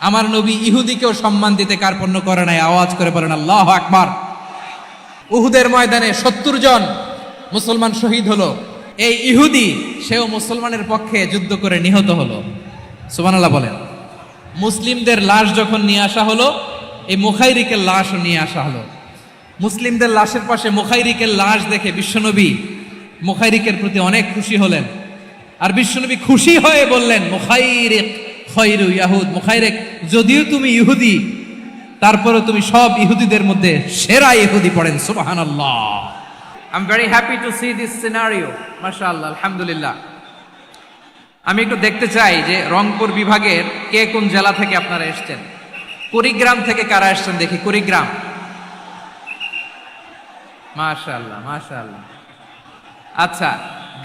আমার নবী ইহুদিকেও সম্মান দিতে কার্পণ্য করে নাই। আওয়াজ করে বলেন আল্লাহু আকবার। উহুদের ময়দানে 70 জন মুসলমান শহীদ হলো। এই ইহুদি সেও মুসলমানের পক্ষে যুদ্ধ করে নিহত হলো। সুবহানাল্লাহ বলেন। মুসলিমদের লাশ যখন নিয়ে আসা হলো, এই মুখাইরিকের লাশও নিয়ে আসা হলো। মুসলিমদের লাশের পাশে মুখাইরিকের লাশ দেখে বিশ্বনবী মুখাইরিকের প্রতি অনেক খুশি হলেন। আর বিশ্বনবী খুশি হয়ে বললেন, মুখাইরিক খৈরু ইয়াহুদ, মুখাইরিক যদিও তুমি ইহুদি, তারপরে তুমি সব ইহুদিদের মধ্যে সেরা ইহুদি। পড়েন সুবহানাল্লাহ। I am very happy to C this scenario. মাশাআল্লাহ, আলহামদুলিল্লাহ। আমি একটু দেখতে চাই যে রংপুর বিভাগের কে কোন জেলা থেকে আপনারা এসেছেন। কুড়িগ্রাম থেকে কারা এসেছেন দেখি? কুড়িগ্রাম, মাশাআল্লাহ মাশাআল্লাহ। আচ্ছা,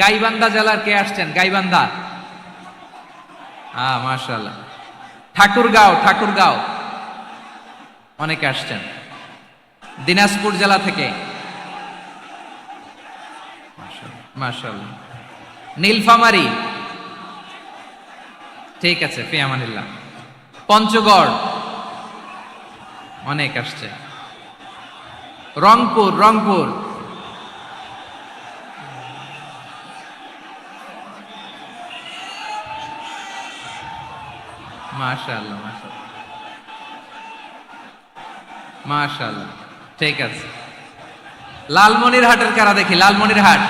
গাইবান্ধা জেলার কে আসছেন? গাইবান্ধা, মাশাআল্লাহ। ঠাকুরগাঁও, ঠাকুরগাঁও অনেকে আসছেন। দিনাজপুর জেলা থেকে, মাশাআল্লাহ। নীলফামারী, ঠিক আছে, ফি আমানিল্লাহ। পঞ্চগড় অনেক আসছে। রংপুর, রংপুর, মাশাআল্লাহ মাশাআল্লাহ মাশাআল্লাহ, ঠিক আছে। লালমনিরহাটের কারা দেখি? লালমনিরহাট,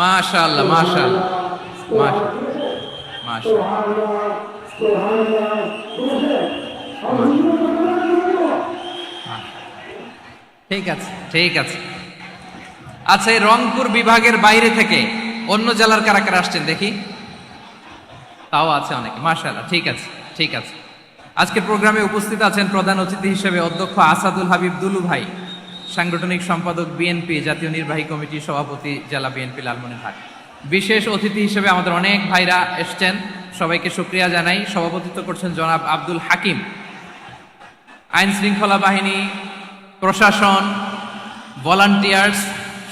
মাশাআল্লাহ মাশাআল্লাহ মাশাআল্লাহ মাশাআল্লাহ। ঠিক আছে ঠিক আছে। আচ্ছা, এই রংপুর বিভাগের বাইরে থেকে অন্য জেলার কারা কারা আসছেন দেখি? তাও আছে অনেকে, মাশাআল্লাহ, ঠিক আছে ঠিক আছে। আজকের প্রোগ্রামে উপস্থিত আছেন প্রধান অতিথি হিসেবে অধ্যক্ষ আসাদুল হাবিব দুলু ভাই, সাংগঠনিক সম্পাদক বিএনপি, জাতীয় নির্বাহী কমিটির সভাপতি, জেলা বিএনপি লালমনিরহাট। বিশেষ অতিথি হিসেবে আমাদের অনেক ভাইরা এসছেন, সবাইকে শুকরিয়া জানাই। সভাপতিত্ব করছেন জনাব আব্দুল হাকিম। আইন শৃঙ্খলা বাহিনী, প্রশাসন, ভলান্টিয়ার্স,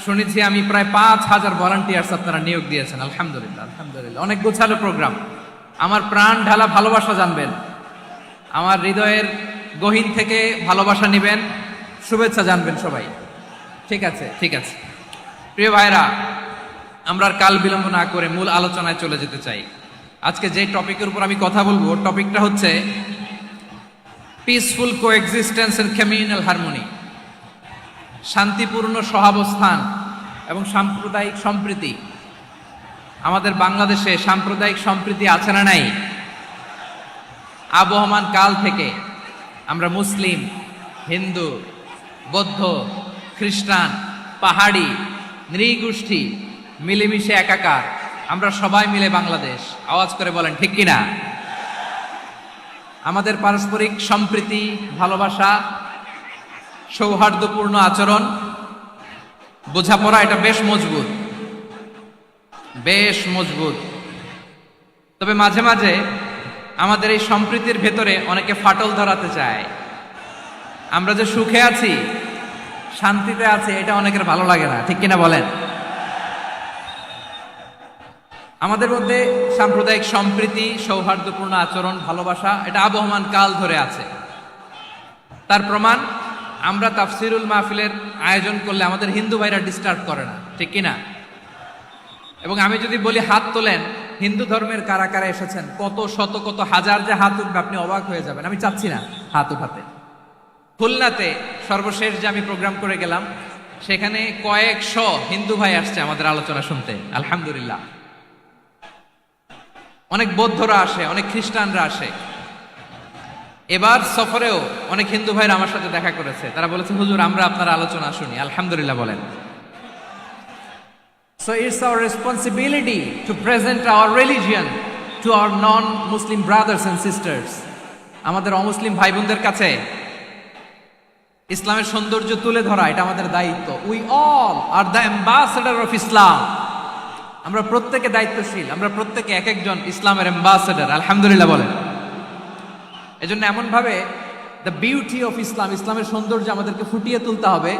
শুনেছি আমি প্রায় 5000 ভলান্টিয়ার্স আপনারা নিয়োগ দিয়েছেন। আলহামদুলিল্লাহ আলহামদুলিল্লাহ। অনেক গোছালো প্রোগ্রাম। আমার প্রাণ ঢালা ভালোবাসা জানবেন, আমার হৃদয়ের গহীন থেকে ভালোবাসা নিবেন, শুভেচ্ছা জানবেন সবাই। ঠিক আছে ঠিক আছে। প্রিয় ভাইরা, আমরা আর কাল বিলম্ব না করে মূল আলোচনায় চলে যেতে চাই। আজকে যে টপিকের উপর আমি কথা বলবো, টপিকটা হচ্ছে peaceful coexistence and communal harmony, শান্তিপূর্ণ সহাবস্থান এবং সাম্প্রদায়িক সম্প্রীতি। আমাদের বাংলাদেশে সাম্প্রদায়িক সম্প্রীতি আছে না নাই? আবহমান কাল থেকে আমরা মুসলিম, হিন্দু, বৌদ্ধ, খ্রিস্টান, পাহাড়ি, নৃগোষ্ঠী মিলেমিশে একাকার, আমরা সবাই মিলে বাংলাদেশ। আওয়াজ করে বলেন ঠিক কিনা? আমাদের পারস্পরিক সম্প্রীতি, ভালোবাসা, সৌহার্দ্যপূর্ণ আচরণ, বোঝাপড়া, এটা বেশ মজবুত, বেশ মজবুত। তবে মাঝে মাঝে আমাদের এই সম্প্রীতির ভেতরে অনেকে ফাটল ধরাতে চায়। আমরা যে সুখে আছি, শান্তিতে আছি, এটা অনেকের ভালো লাগে না, ঠিক কিনা বলেন? আমাদের মধ্যে সাম্প্রদায়িক সম্প্রীতি, সৌহার্দ্যপূর্ণ আচরণ, ভালোবাসা, এটা আবহমান কাল ধরে আছে। তার প্রমাণ, আমরা তাফসিরুল মাহফিলের আয়োজন করলে আমাদের হিন্দু ভাইরা ডিস্টার্ব করে না, ঠিক কিনা? এবং আমি যদি বলি হাত তোলেন, হিন্দু ধর্মের কারা কারা এসেছেন, কত শত কত হাজার যে হাত উঠবে, আপনি অবাক হয়ে যাবেন। আমি চাচ্ছি না হাত উঠাতে। খুলনাতে সর্বশেষ যে আমি প্রোগ্রাম করে গেলাম, সেখানে কয়েকশো হিন্দু ভাই আসছে আমাদের আলোচনা শুনতে, আলহামদুলিল্লাহ। অনেক বৌদ্ধরা আসে, অনেক খ্রিস্টানরা আসে। এবার সফরেও অনেক হিন্দু ভাইরা আমার সাথে দেখা করেছে। তারা বলেছে, হুজুর আমরা আপনার আলোচনা শুনি। আলহামদুলিল্লাহ বলেন। So it's our responsibility to present our religion to our non-Muslim brothers and sisters. আমাদের অমুসলিম ভাই বোনদের কাছে ইসলামের সৌন্দর্য তুলে ধরা, এটা আমাদের দায়িত্ব। We all are the ambassador of Islam. আমরা প্রত্যেকে দায়িত্বশীল, আমরা প্রত্যেকে এক একজন ইসলামের অ্যাম্বাসেডর। আলহামদুলিল্লাহ বলেন। এজন্য এমন ভাবে দ্য বিউটি অফ ইসলাম, ইসলামের সৌন্দর্য আমাদেরকে ফুটিয়ে তুলতে হবে,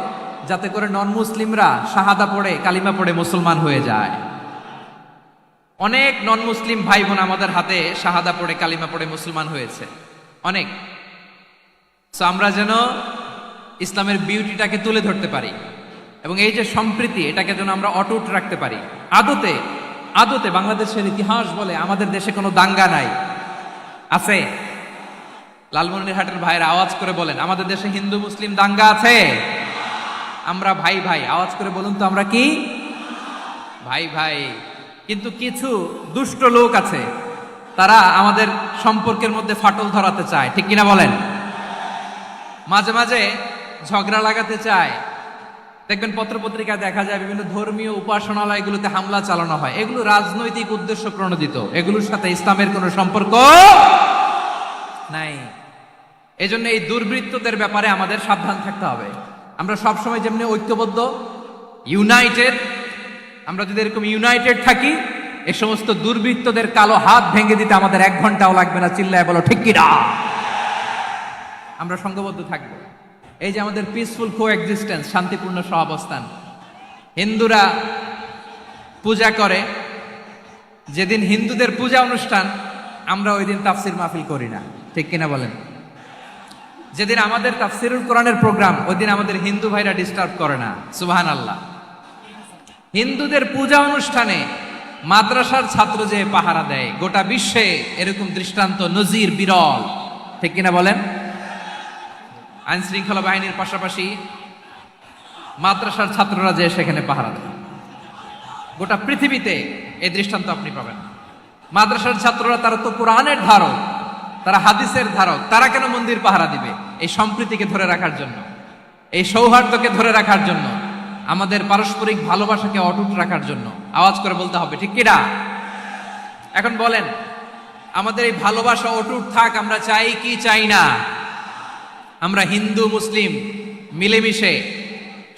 যাতে করে নন মুসলিমরা শাহাদা পড়ে, কালিমা পড়ে মুসলমান হয়ে যায়। অনেক নন মুসলিম ভাই বোন আমাদের হাতে শাহাদা পড়ে, কালিমা পড়ে মুসলমান হয়েছে অনেক। সো আমরা যেন ইসলামের বিউটিটাকে তুলে ধরতে পারি, এবং এই যে সম্প্রীতি, এটাকে যেন আমরা অটুট রাখতে পারি। আদতে আদতে বাংলাদেশের ইতিহাস বলে আমাদের দেশে কোনো দাঙ্গা নাই, আছে? লালমনিরহাটের ভাইরা আওয়াজ করে বলেন, আমাদের দেশে হিন্দু মুসলিম দাঙ্গা আছে? আমরা ভাই ভাই, আওয়াজ করে বলুন তো, আমরা কি ভাই ভাই? কিন্তু কিছু দুষ্ট লোক আছে, তারা আমাদের সম্পর্কের মধ্যে ফাটল ধরাতে চায়, ঠিক কিনা বলেন? মাঝে মাঝে ঝগড়া লাগাতে চায়। দেখবেন পত্রপত্রিকায় দেখা যায় বিভিন্ন ধর্মীয় উপাসনালয়গুলোতে হামলা চালানো হয়। এগুলো রাজনৈতিক উদ্দেশ্য প্রণোদিত, এগুলোর সাথে ইসলামের কোনো সম্পর্ক নাই। এজন্য এই দুর্বৃত্তদের ব্যাপারে আমাদের সাবধান থাকতে হবে। আমরা সবসময় যেমনি ঐক্যবদ্ধ, ইউনাইটেড, আমরা যদি এরকম ইউনাইটেড থাকি, এই সমস্ত দুর্বৃত্তদের কালো হাত ভেঙে দিতে আমাদের 1 ঘন্টাও লাগবে না। চিল্লায় বলো ঠিক কিনা? আমরা সংঘবদ্ধ থাকবো। এই যে আমাদের পিসফুল কোএক্সিস্টেন্স, শান্তিপূর্ণ সহাবস্থান। হিন্দুরা পূজা করে, যেদিন হিন্দুদের পূজা অনুষ্ঠান, আমরা ওই দিন তাফসির মাহফিল করি না, ঠিক কিনা বলেন? যেদিন আমাদের তাফসিরুল কোরআনের প্রোগ্রাম, ওই দিন আমাদের হিন্দু ভাইরা ডিস্টার্ব করে না। সুবহানাল্লাহ। হিন্দুদের পূজা অনুষ্ঠানে মাদ্রাসার ছাত্র যে পাহারা দেয়, গোটা বিশ্বে এরকম দৃষ্টান্ত নজির বিরল, ঠিক কিনা বলেন? আইন শৃঙ্খলা বাহিনীর পাশাপাশি মাদ্রাসার ছাত্ররা যে সেখানে পাহারা দেয়, গোটা পৃথিবীতে এই দৃষ্টান্ত আপনি পাবেন। মাদ্রাসার ছাত্ররা, তারা তো কোরআনের ধারক, তারা হাদিসের ধারক, তারা কেন মন্দির পাহারা দিবে? এই সম্প্রীতিকে ধরে রাখার জন্য, এই সৌহার্দ্যকে ধরে রাখার জন্য, আমাদের পারস্পরিক ভালোবাসাকে অটুট রাখার জন্য। আওয়াজ করে বলতে হবে, ঠিক কিনা? এখন বলেন, আমাদের এই ভালোবাসা অটুট থাক, আমরা চাই কি চাই না? আমরা হিন্দু মুসলিম মিলেমিশে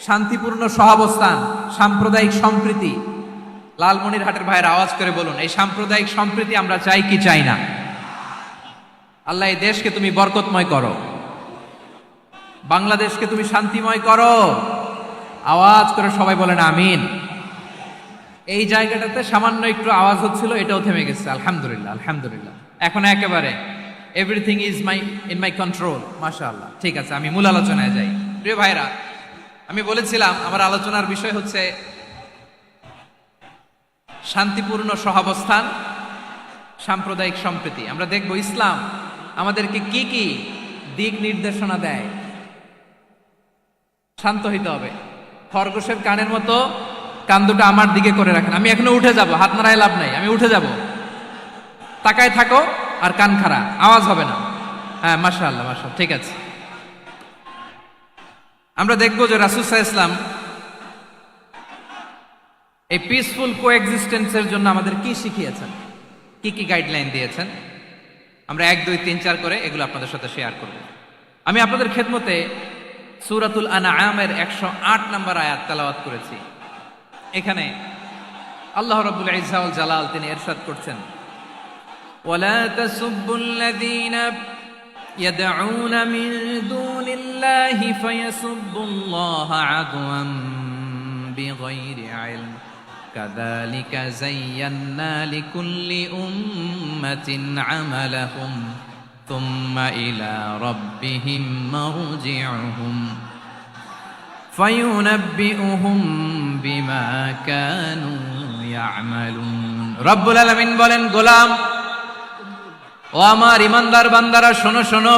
শান্তিপূর্ণ সহাবস্থান, সাম্প্রদায়িক সম্প্রীতি। লালমনিরহাটের ভাইয়ের আওয়াজ করে বলুন, এই সাম্প্রদায়িক সম্প্রীতি আমরা চাই কি চাই না? আল্লাহ এই দেশকে তুমি বরকতময় করো, বাংলাদেশকে তুমি শান্তিময় করো। আওয়াজ করে সবাই বলেন আমিন। এই জায়গাটাতে সামান্য একটু আওয়াজ হচ্ছিল, এটাও থেমে গেছে। আলহামদুলিল্লাহ, আলহামদুলিল্লাহ। এখন একেবারে everything is in my control. মাশাআল্লাহ। ঠিক আছে, আমি মূল আলোচনায় যাই। প্রিয় ভাইরা, আমি বলেছিলাম আমার আলোচনার বিষয় হচ্ছে শান্তিপূর্ণ সহাবস্থান, সাম্প্রদায়িক সম্প্রীতি। আমরা দেখব ইসলাম আমাদেরকে কি কি দিক নির্দেশনা দেয়। শান্ত হইতে হবে। খরগোশের কানের মতো কান দুটো আমার দিকে করে রাখেন। আমি এখনো উঠে যাব, হাত নাড়ায় লাভ নাই, আমি উঠে যাব। তাকায় থাকো আর কান খাড়া, আওয়াজ হবে না। হ্যাঁ, মাশাআল্লাহ, মাশাআল্লাহ, ঠিক আছে। আমরা দেখবো যে রাসূল সাল্লাল্লাহু আলাইহি ওয়াসাল্লাম এই পিসফুল কোএক্সিস্টেন্সের জন্য আমাদের কি শিখিয়েছেন, কি কি গাইডলাইন দিয়েছেন। আমরা 1, 2, 3, 4 করে এগুলো আপনাদের সাথে শেয়ার করব। আমি আপনাদের খেদমতে সূরাতুল আনআমের 108 নম্বর আয়াত তেলাওয়াত করেছি। এখানে আল্লাহ রাব্বুল ইজ্জা ওয়াল জালাল তিনি ইরশাদ করছেন, ওয়ালা তাসুব্বুল্লাযীনা ইয়াদউনা মিন দুনিল্লাহি ফায়াসুব্বুল্লাহা আদওয়ান বিগাইরি ইলম কাযালিকা যায়্যান্না লিকুল্লি উম্মাতিন আমালাহুম থুম্মা ইলা রাব্বিহিম মারজিউহুম ফায়ুনাব্বিউহুম বিমা কানু ইয়ামালুন। রব্বুল আলামিন বলেন, গোলাম ও আমার ইমানদার বান্দারা, শোনো শোনো,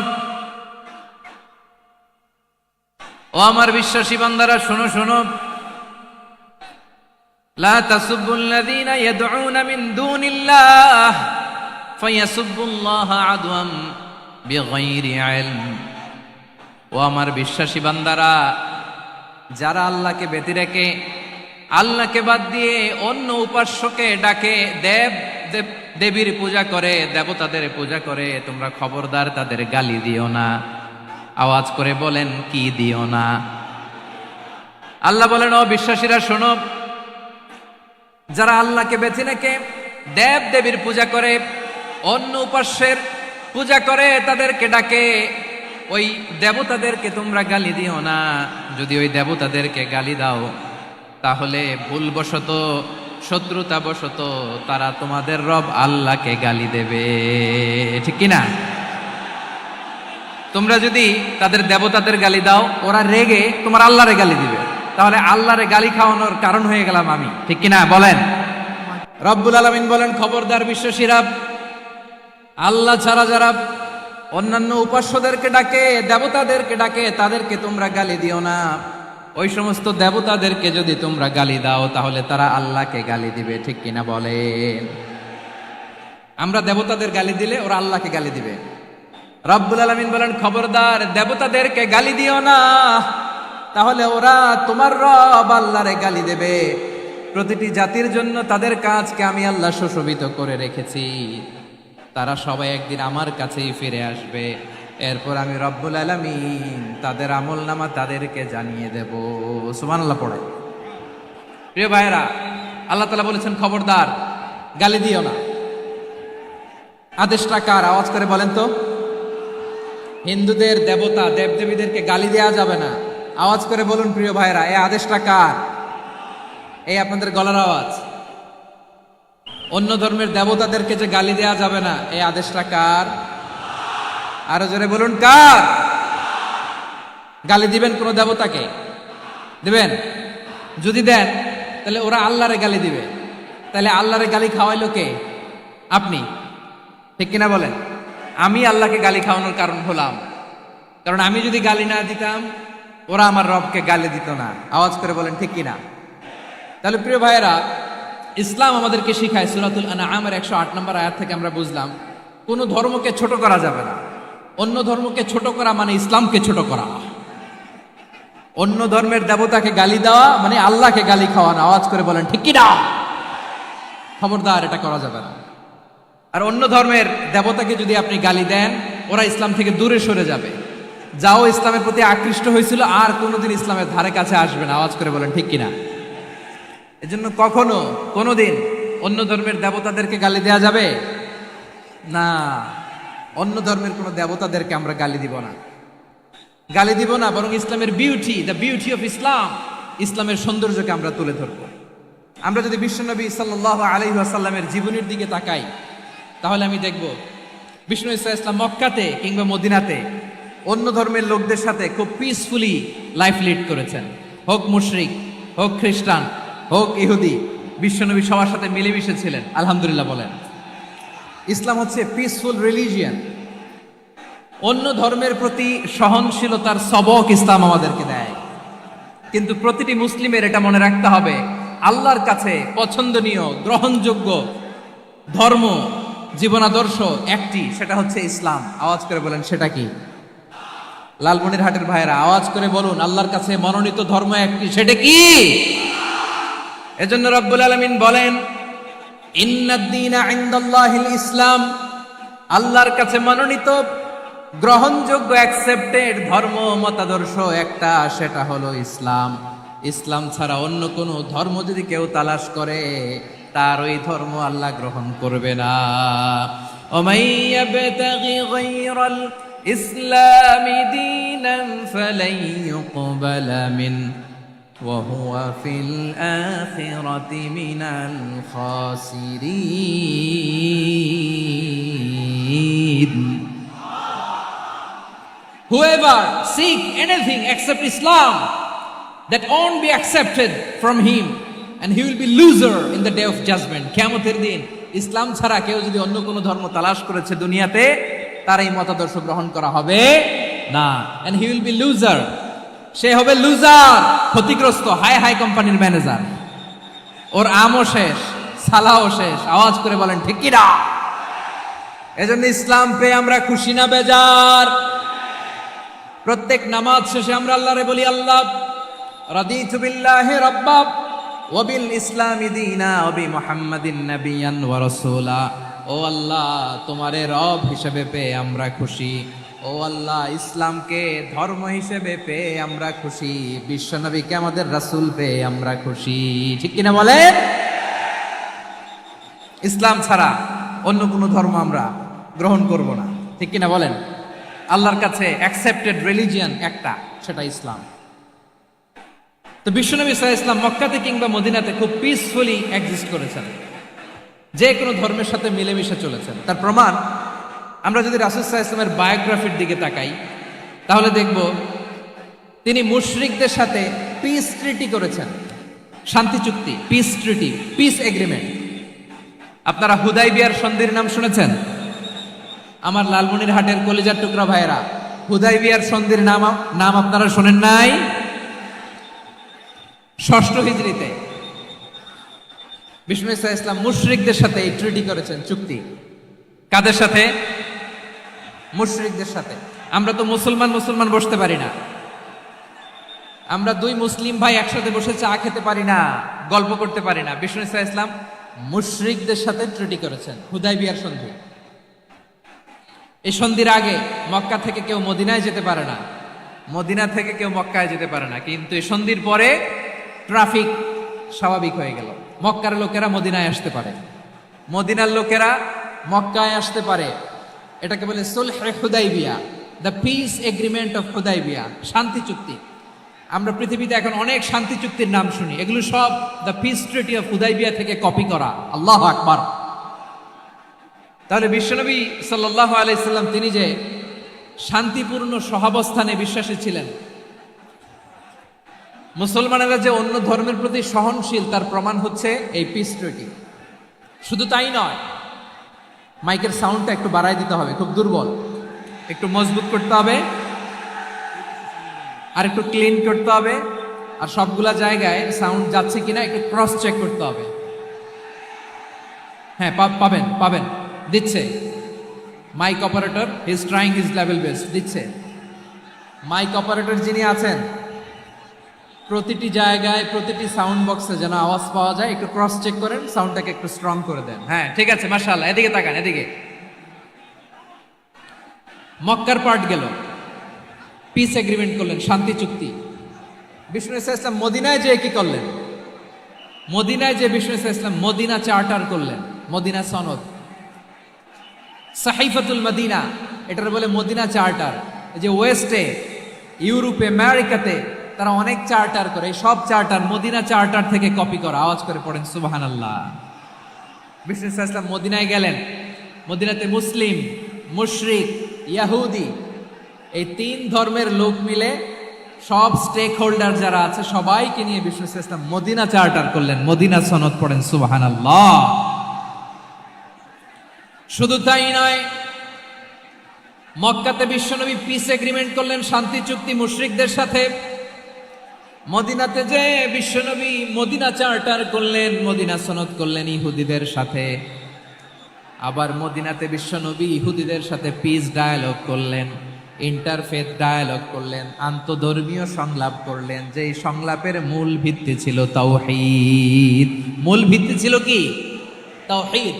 ও আমার বিশ্বাসী বান্দারা, শোনো শোনো। লা তাসুব্বুল্লাযীনা ইয়াদউনা মিন দুনিল্লাহ ফায়াসুব্বুল্লাহা আদওয়াম বিগাইরি ইলম। ও আমার বিশ্বাসী বান্দারা, যারা আল্লাহকে ব্যতি রেখে, আল্লাহকে বাদ দিয়ে অন্য উপাস্যকে ডাকে, দেবীর পূজা করে, দেবতাদের পূজা করে, তোমরা খবরদার তাদের গালি দিও না। আওয়াজ করে বলেন, কি দিও না? আল্লাহ বলেন, ও বিশ্বাসীরা শোনো, যারা আল্লাহকে বেছে রেখে দেব দেবীর পূজা করে, অন্য উপাস্যের পূজা করে, তাদেরকে ডাকে, ওই দেবতাদেরকে তোমরা গালি দিও না। যদি ওই দেবতাদেরকে গালি দাও তাহলে ভুলবশত শত্রুতাবশত তারা তোমাদের রব আল্লাহকে গালি দেবে, ঠিক কিনা? তোমরা যদি তাদের দেবতাদের গালি দাও, ওরা রেগে তোমার আল্লাহরে গালি দিবে, তাহলে আল্লাহরে গালি খাওয়ানোর কারণ হয়ে গেলাম আমি, ঠিক কিনা বলেন? রব্বুল আলামিন বলেন, খবরদার বিশ্বাসীরা, আল্লাহ ছাড়া যারা অন্যান্য উপাস্যদেরকে ডাকে, দেবতাদেরকে ডাকে, তাদেরকে তোমরা গালি দিও না। ওই সমস্ত দেবতাদেরকে যদি তোমরা গালি দাও তাহলে তারা আল্লাহকে গালি দিবে, ঠিক কিনা বলেন? আমরা দেবতাদের গালি দিলে ওরা আল্লাহকে গালি দিবে। রব্বুল আলামিন বলেন, খবরদার দেবতাদেরকে গালি দিও না, তাহলে ওরা তোমার রব আল্লাহরে গালি দেবে। প্রতিটি জাতির জন্য তাদের কাজকে আমি আল্লাহ সুশোভিত করে রেখেছি, তারা সবাই একদিন আমার কাছেই ফিরে আসবে। এরপর আমি রব্বুল আলামিন তাদের আমলনামা তাদেরকে জানিয়ে দেব। সুবহানাল্লাহ পড়ে। প্রিয় ভাইয়েরা, আল্লাহ তাআলা বলেছেন খবরদার গালি দিও না। আদেশটা কার? আওয়াজ করে বলেন তো। হিন্দুদের দেবতা দেবদেবীদেরকে গালি দেওয়া যাবে না। আওয়াজ করে বলুন প্রিয় ভাইয়েরা, এই আদেশটা কার? এই আপনাদের গলার আওয়াজ। অন্য ধর্মের দেবতাদেরকে যে গালি দেওয়া যাবে না, এই আদেশটা কার? আরো জোরে বলুন, কার? গালি দিবেন কোন দেবতাকে? দিবেন? যদি দেন তাহলে ওরা আল্লাহরে গালি দিবে, তাহলে আল্লাহরে গালি খাওয়াইলো কে? আপনি, ঠিক কিনা বলেন? আমি আল্লাহকে গালি খাওয়ানোর কারণ হলাম, কারণ আমি যদি গালি না দিতাম ওরা আমার রবকে গালি দিত না। আওয়াজ করে বলেন ঠিক কিনা? তাহলে প্রিয় ভাইয়েরা, ইসলাম আমাদেরকে শিখায়, সূরাতুল আনআমের 108 নম্বর আয়াত থেকে আমরা বুঝলাম কোন ধর্মকে ছোট করা যাবে না। অন্য ধর্মকে ছোট করা মানে ইসলামকে ছোট করা। অন্য ধর্মের দেবতাকে গালি দেওয়া মানে আল্লাহকে গালি খাওয়ানো। আওয়াজ করে বলেন ঠিক কিনা? খবরদার, এটা করা যাবে না। আর অন্য ধর্মের দেবতাকে যদি আপনি গালি দেন, ওরা ইসলাম থেকে দূরে সরে যাবে। যাও ইসলামের প্রতি আকৃষ্ট হয়েছিল আর কোনোদিন ইসলামের ধারে কাছে আসবে না। আওয়াজ করে বলেন ঠিক কিনা? এজন্য কখনো কোনোদিন অন্য ধর্মের দেবতাদেরকে গালি দেয়া যাবে না। অন্য ধর্মের কোনো দেবতাদেরকে আমরা গালি দিব না, গালি দিব না, বরং ইসলামের beauty, the beauty of Islam, ইসলামের সৌন্দর্যকে আমরা তুলে ধরব। আমরা যদি বিশ্বনবী সাল্লাল্লাহু আলাইহি ওয়াসাল্লামের জীবনের দিকে তাকাই, তাহলে আমি দেখব বিষ্ণু ইসলাম মক্কাতে কিংবা মদিনাতে অন্য ধর্মের লোকদের সাথে খুব পিসফুলি লাইফ লিড করেছেন। হোক মুশরিক, হোক খ্রিস্টান, হোক ইহুদি, বিশ্বনবী সবার সাথে মিলেমিশে ছিলেন। আলহামদুলিল্লাহ বলেন। ইসলাম হচ্ছে পিসফুল রিলিজিয়ান। অন্য ধর্মের প্রতি সহনশীলতার সবক ইসলাম আমাদেরকে দেয়। কিন্তু প্রতিটি মুসলিমের এটা মনে রাখতে হবে, আল্লাহর কাছে পছন্দনীয় গ্রহণযোগ্য ধর্ম, জীবনাদর্শ একটি, সেটা হচ্ছে ইসলাম। আওয়াজ করে বলেন সেটা কি? লালমনিরহাটের ভাইয়েরা আওয়াজ করে বলুন, আল্লাহর কাছে মনোনীত ধর্ম একটি, সেটা কি? এজন্য রব্বুল আলামিন বলেন, ইন্নাদ-দীনা ইনদাল্লাহিল ইসলাম, আল্লাহর কাছে মনোনীত গ্রহণযোগ্য অ্যাকসেপ্টেড ধর্ম মতাদর্শ একটা, সেটা হলো ইসলাম। ইসলাম ছাড়া অন্য কোনো ধর্ম যদি কেউ তালাশ করে, তার ওই ধর্ম আল্লাহ গ্রহণ করবে না। ওমাই ইয়াবতাগি গায়রাল ইসলামি দীনান ফালাই ইউকবালা মিন ওয়া হুয়া ফিল আখিরাতি মিনাল খাসিরিন। Whoever seek anything except Islam, that won't be accepted from him, and he will be loser in the day of judgment. কিয়ামতের দিন ইসলাম ছাড়া কেউ যদি অন্য কোনো ধর্ম তালাশ করেছে দুনিয়াতে, তার এই মতাদর্শ গ্রহণ করা হবে না, and he will be loser, সে হবে লুজার, ক্ষতিগ্রস্ত, হাই হাই কোম্পানির ম্যানেজার। ওর আমও শেষ, সালাও শেষ। আওয়াজ করে বলেন ঠিক কি না? এজন্য ইসলাম পেয়ে আমরা খুশি না বেজার? প্রত্যেক নামাজ শেষে আমরা আল্লাহরে বলি, আল্লাহ রাদিতু বিল্লাহি রাব্বা ওয়া বিল ইসলামি দীনা ওয়া বি মুহাম্মাদিন নাবিয়ান ওয়া রাসূলা। ও আল্লাহ, তোমারে রব হিসেবে পেয়ে আমরা খুশি। ও আল্লাহ, ইসলামকে ধর্ম হিসেবে পেয়ে আমরা খুশি। বিশ্বনবীকে আমাদের রাসূল পেয়ে আমরা খুশি। ঠিক কিনা বলেন? ইসলাম ছাড়া অন্য কোনো ধর্ম আমরা গ্রহণ করব না। ঠিক কিনা বলেন? আল্লাহর কাছে অ্যাকসেপ্টেড রিলিজিয়ান একটা, সেটা ইসলাম। তো বিশ্বনবী সাল্লাল্লাহু আলাইহি ওয়াসাল্লাম মক্কাতে কিংবা মদিনাতে খুব পিসফুলি এক্সিস্ট করেছেন, যে কোনো ধর্মের সাথে মিলেমিশে চলেছেন। তার প্রমাণ আমরা যদি রাসূল সাল্লাল্লাহু আলাইহি ওয়াসাল্লামের বায়োগ্রাফির দিকে তাকাই, তাহলে দেখব তিনি মুশরিকদের সাথে পিস ট্রিটি করেছেন, শান্তি চুক্তি, পিস ট্রিটি, পিস এগ্রিমেন্ট। আপনারা হুদাইবিয়ার সন্ধির নাম শুনেছেন? আমার লালমনিরহাটের কলিজার টুকরা ভাইয়েরা, হুদাইবিয়ার সন্ধির নাম আপনারা শোনেন নাই? ষষ্ঠ হিজরিতে বিষ্ণু ইসা ইসলাম মুশরিকদের সাথে এই ট্রিটি করেছেন, চুক্তি। কাদের সাথে? মুশরিকদের সাথে। আমরা তো মুসলমান বসতে পারি না, আমরা দুই মুসলিম ভাই একসাথে বসে চা খেতে পারি না, গল্প করতে পারি না। বিষ্ণু ইসা ইসলাম মুশরিকদের সাথে ট্রিটি করেছেন, হুদাইবিয়ার সন্ধি। এই সন্ধির আগে মক্কা থেকে কেউ মদিনায় যেতে পারে না, মদিনা থেকে কেউ মক্কায় যেতে পারে না। কিন্তু এই সন্ধির পরে ট্রাফিক স্বাভাবিক হয়ে গেল, মক্কার লোকেরা মদিনায় আসতে পারে, মদিনার লোকেরা মক্কায় আসতে পারে। এটাকে বলে সুলহে হুদাইবিয়া, the peace agreement of Hudaybiyyah, শান্তি চুক্তি। আমরা পৃথিবীতে এখন অনেক শান্তি চুক্তির নাম শুনি, এগুলো সব the piece treaty of Hudaibiya থেকে কপি করা। আল্লাহু আকবার। তাহলে বিশ্বনবী সাল্লাল্লাহু আলাইহি সাল্লাম তিনি যে শান্তিপূর্ণ সহাবস্থানে বিশ্বাসী ছিলেন, মুসলমানেরা যে অন্য ধর্মের প্রতি সহনশীল, তার প্রমাণ হচ্ছে এই পিস ট্রিটি। শুধু তাই নয়, মাইকের সাউন্ডটা একটু বাড়াই দিতে হবে, খুব দুর্বল, একটু মজবুত করতে হবে, আর একটু ক্লিন করতে হবে, আর সবগুলা জায়গায় সাউন্ড যাচ্ছে কিনা একটু ক্রস চেক করতে হবে। হ্যাঁ, পাবেন দিচ্ছে mic operator, he is trying his level best, দিচ্ছে। মাইক অপারেটর যিনি আছেন, প্রতিটি জায়গায় প্রতিটি সাউন্ড বক্সে যেন আওয়াজ পাওয়া যায়, একটু ক্রস চেক করেন, সাউন্ডটাকে একটু স্ট্রং করে দেন। হ্যাঁ, ঠিক আছে, মাশাআল্লাহ। এদিকে তাকান, এদিকে। মক্কার পার্ট গেল, পিস এগ্রিমেন্ট করলেন, শান্তি চুক্তি। বিষ্ণু ইসলাম মদিনায় যে কি করলেন? মদিনায় যে বিষ্ণু ইসলাম মদিনা চার্টার করলেন, মদিনা সনদ, সাহিফাতুল মদিনা, এটার বলে মদিনা চার্টার। যে ওয়েস্টে, ইউরোপে, আমেরিকাতে তারা অনেক চার্টার করে, সব চার্টার মদিনা চার্টার থেকে কপি করা। আওয়াজ করে পড়েন সুবহানাল্লাহ। বিষ্ণু ইসলাম মদিনায় গেলেন, মদিনাতে মুসলিম, মুশরিক, ইয়াহুদি, এই তিন ধর্মের লোক মিলে সব স্টেক হোল্ডার যারা আছে সবাইকে নিয়ে বিষ্ণু ইসলাম মদিনা চার্টার করলেন, মদিনা সনদ। পড়েন সুবহানাল্লাহ। শুধু তাই নয়, মক্কাতে বিশ্বনবী পিস এগ্রিমেন্ট করলেন, শান্তি চুক্তি মুশরিকদের সাথে। মদিনাতে যে বিশ্বনবী মদিনা চার্টার করলেন, মদিনা সনদ করলেন ইহুদিদের সাথে। আবার মদিনাতে বিশ্বনবী ইহুদিদের সাথে পিস ডায়ালগ করলেন, ইন্টারফেথ ডায়ালগ করলেন, আন্তধর্মীয় সংলাপ করলেন। যে সংলাপের মূল ভিত্তি ছিল তাওহীদ। মূল ভিত্তি ছিল কি? তাওহীদ।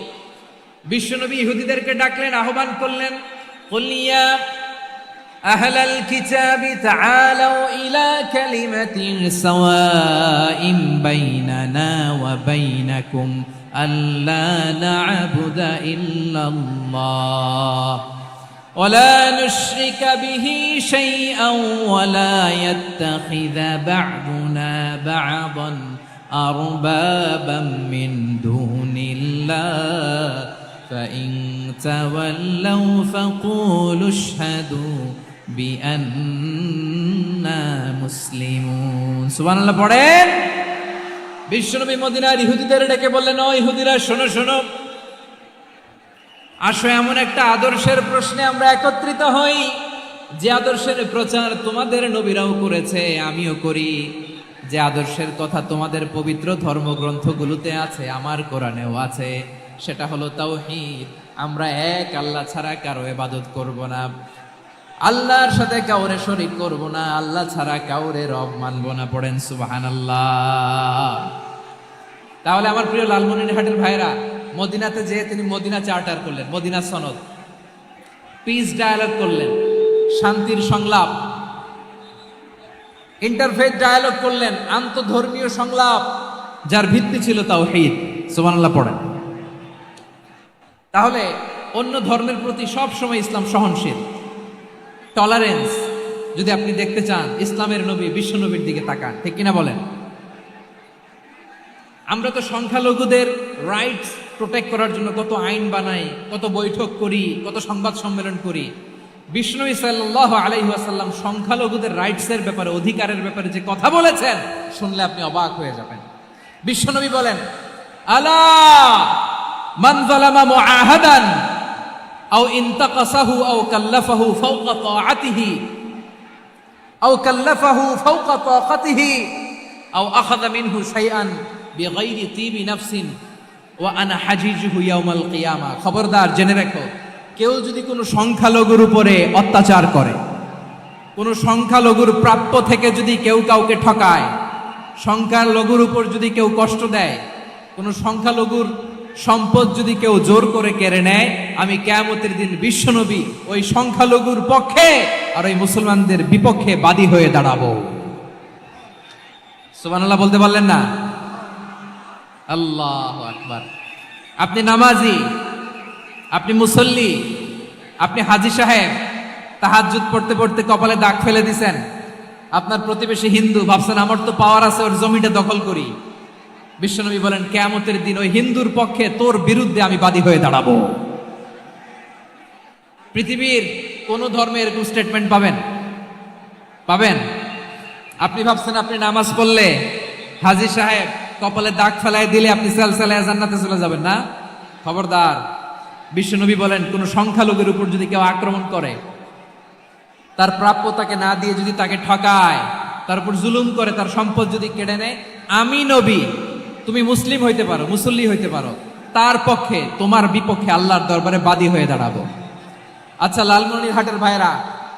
বিশ্বনবী ইহুদিদেরকে ডাকলেন, আহ্বান করলেন, কুল ইয়া আহলাল কিতাবি তাআলাউ ইলা কালিমাতিন সাওয়াইন বাইনানা ওয়া বাইনাকুম আল্লা না'বুদা ইল্লাল্লাহ ওয়া লা নুশরিকা বিহি শাইআন ওয়া লা ইয়াত্তাখিযা বা'দুনা বা'দান আরবাবাম মিন দুনিল্লাহ فإن تولوا فقولوا اشهدوا بأننا مسلمون। সুবহানাল্লাহ পড়েন। বিশ্বনবী মদিনার ইহুদিদের ডেকে বললেন, ও ইহুদিরা, শোনো শোনো, আসো এমন একটা আদর্শের প্রশ্নে আমরা একত্রিত হই, যে আদর্শের প্রচার তোমাদের নবীরাও করেছে, আমিও করি। যে আদর্শের কথা তোমাদের পবিত্র ধর্মগ্রন্থগুলোতে আছে, আমার কোরআনেও আছে, সেটা হলো তাওহীদ। আমরা এক আল্লাহ ছাড়া কারো ইবাদত করব না, আল্লাহর সাথে কাউরে শরীক করব না, আল্লাহ ছাড়া কাউরে রব মানব না। পড়েন সুবহানাল্লাহ। তাহলে আমার প্রিয় লালমনিরহাটের ভাইরা, মদিনাতে যে তিনি মদিনা চার্টার করলেন, মদিনা সনদ, পিস ডায়ালগ করলেন, শান্তির সংলাপ, ইন্টারফেথ ডায়ালগ করলেন, আন্তধর্মীয় সংলাপ, যার ভিত্তি ছিল তাওহীদ। সুবহানাল্লাহ পড়েন। তাহলে অন্য ধর্মের প্রতি সব সময় ইসলাম সহনশীল। টলারেন্স যদি আপনি দেখতে চান, ইসলামের নবী বিশ্ব নবীর দিকে তাকান, ঠিক কিনা বলেন? আমরা তো সংখ্যালঘুদের রাইটস প্রোটেক্ট করার জন্য কত আইন বানাই, কত বৈঠক করি, কত সংবাদ সম্মেলন করি। বিষ্ণু সাল্লাল্লাহু আলাইহি ওয়াসাল্লাম সংখ্যালঘুদের রাইটসের ব্যাপারে, অধিকারের ব্যাপারে যে কথা বলেছেন, শুনলে আপনি অবাক হয়ে যাবেন। বিশ্বনবী বলেন, আলা মান যালামা মুআহাদান আও ইনতাকাসাহু আও কাল্লাফাহু ফাওকা তাআতিহি আও কাল্লাফাহু ফাওকা তাকাতিহি আও আখাযা মিনহু শাইআন বিগাইরি তিবি নাফসিন ওয়া আনা হাজিজুহু ইয়াউমাল কিয়ামা। খবরদার, জেনে রাখো, কেউ যদি কোনো সংখ্যালঘুর উপরে অত্যাচার করে, কোনো সংখ্যালঘুর প্রাপ্য থেকে যদি কেউ কাউকে ঠকায়, সংখ্যালঘুর উপর যদি কেউ কষ্ট দেয়, কোনো সংখ্যালঘুর সম্পদ যদি কেউ জোর করে কেড়ে নেয়, আমি কিয়ামতের দিন বিশ্বনবী ওই সংখ্যালঘুর পক্ষে আর ওই মুসলমানদের বিপক্ষে বাদী হয়ে দাঁড়াবো। সুবহানাল্লাহ বলতে পারলেন না? আল্লাহু আকবার। আপনি নামাজি, আপনি মুসল্লি, আপনি হাজী সাহেব, তাহাজ্জুদ পড়তে পড়তে কপালে দাগ ফেলে দিছেন, আপনার প্রতিবেশী হিন্দু, ভাবছেন আমার তো পাওয়ার আছে, ওর জমিটা দখল করি। বিশ্বনবী বলেন, কিয়ামতের দিন ওই হিন্দুর পক্ষে তোর বিরুদ্ধে আমি বাদী হয়ে দাঁড়াবো। পৃথিবীর কোন ধর্মে এরকম স্টেটমেন্ট পাবেন? পাবেন? আপনি ভাবছেন আপনি নামাজ পড়লে, হাজী সাহেব কপালে দাগ ফেলায় দিলে আপনি সালসালায়ে জান্নাতে চলে যাবেন না? খবরদার। বিশ্বনবী বলেন, কোন সংখ্যালঘুর উপর যদি কেউ আক্রমণ করে, তার প্রাপ্য তাকে না দিয়ে যদি তাকে ঠকায়, তার উপর জুলুম করে, তার সম্পদ যদি কেড়ে নেয়, আমি নবী, তুমি মুসলিম হইতে পারো, মুসল্লি হইতে পারো, তার পক্ষে, তোমার বিপক্ষে আল্লাহর দরবারে বাদী হয়ে দাঁড়াবো। আচ্ছা লালমনিরহাটের ভাইরা,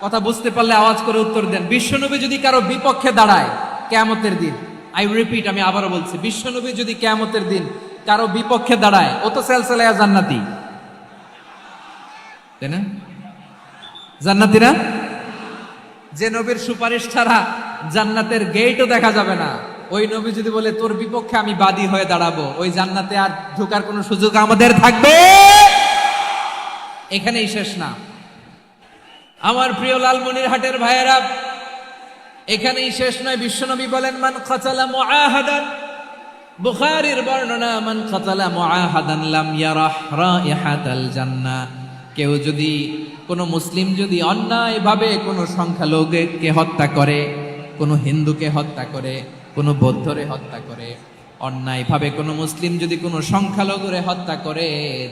কথা বুঝতে পারলে আওয়াজ করে উত্তর দেন। বিশ্বনবী যদি কারো বিপক্ষে দাঁড়ায় কিয়ামতের দিন, আই রিপিট, আমি আবারও বলছি, বিশ্বনবী যদি কিয়ামতের দিন কারো বিপক্ষে দাঁড়ায়, ও তো সালসালায়ে জান্নাতি, তাই না? জান্নাতি না? যে নবীর সুপারিশ ছাড়া জান্নাতের গেটও দেখা যাবে না, ওই নবী যদি বলে তোর বিপক্ষে আমি বাদী হয়ে দাঁড়াবো, ওই জান্নাতে আর ঢোকার কোনো সুযোগ আমাদের থাকবে? এখানেই শেষ না আমার প্রিয় লালমনিরহাটের ভাইয়েরা, এখানেই শেষ নয়। বিশ্বনবী বলেন, মান কাতালা মুআহাদান, বুখারীর বর্ণনা, মান কাতালা মুআহাদান লাম ইয়ারাহ রাইহাতাল জান্নাহ। কেউ যদি, কোনো মুসলিম যদি অন্যায়ভাবে কোনো সংখ্যালঘুকে হত্যা করে, কোনো হিন্দুকে হত্যা করে, কোনো বৌদ্ধরে হত্যা করে, অন্যায়ভাবে কোনো মুসলিম যদি কোনো সংখ্যালঘুরে হত্যা করে,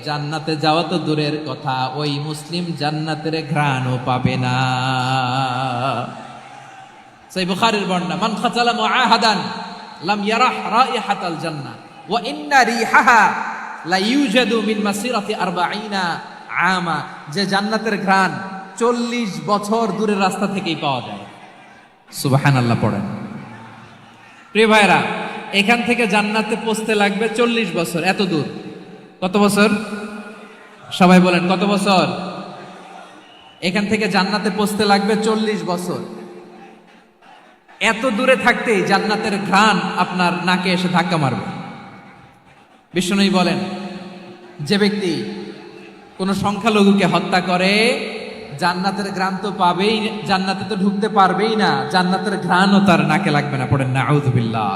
জান্নাতে যাওয়া তো দূরের কথা, ওই মুসলিম জান্নাতের ঘ্রাণও পাবে না। সেই বুখারীর বর্ণনা, মান কাতালা মুআহাদান লাম ইয়ারাহ রাইহাতাল জান্নাহ ওয়া ইন্না রিহাহা লা ইউজাদু মিন মাসিরাতি 40 আমা। যে জান্নাতের ঘ্রাণ 40 বছর দূরের রাস্তা থেকেই পাওয়া যায়। সুবহানাল্লাহ পড়েন। প্রিয় ভাইরা, এখান থেকে জান্নাতে পৌঁছতে লাগবে 40 বছর। এত দূর, কত বছর? সবাই বলেন, কত বছর? এখান থেকে জান্নাতে পৌঁছতে লাগবে 40 বছর। এত দূরে থাকতেই জান্নাতের ঘ্রাণ আপনার নাকে এসে ধাক্কা মারবে। বিষ্ণুই বলেন, যে ব্যক্তি কোনো সংখ্যালঘুকে হত্যা করে, জান্নাতের ঘ্রাণ তো পাবেই, জান্নাতে তো ঢুকতে পারবেই না, জান্নাতের ঘ্রাণও তার নাকে লাগবে না। পড়েন না আউযুবিল্লাহ।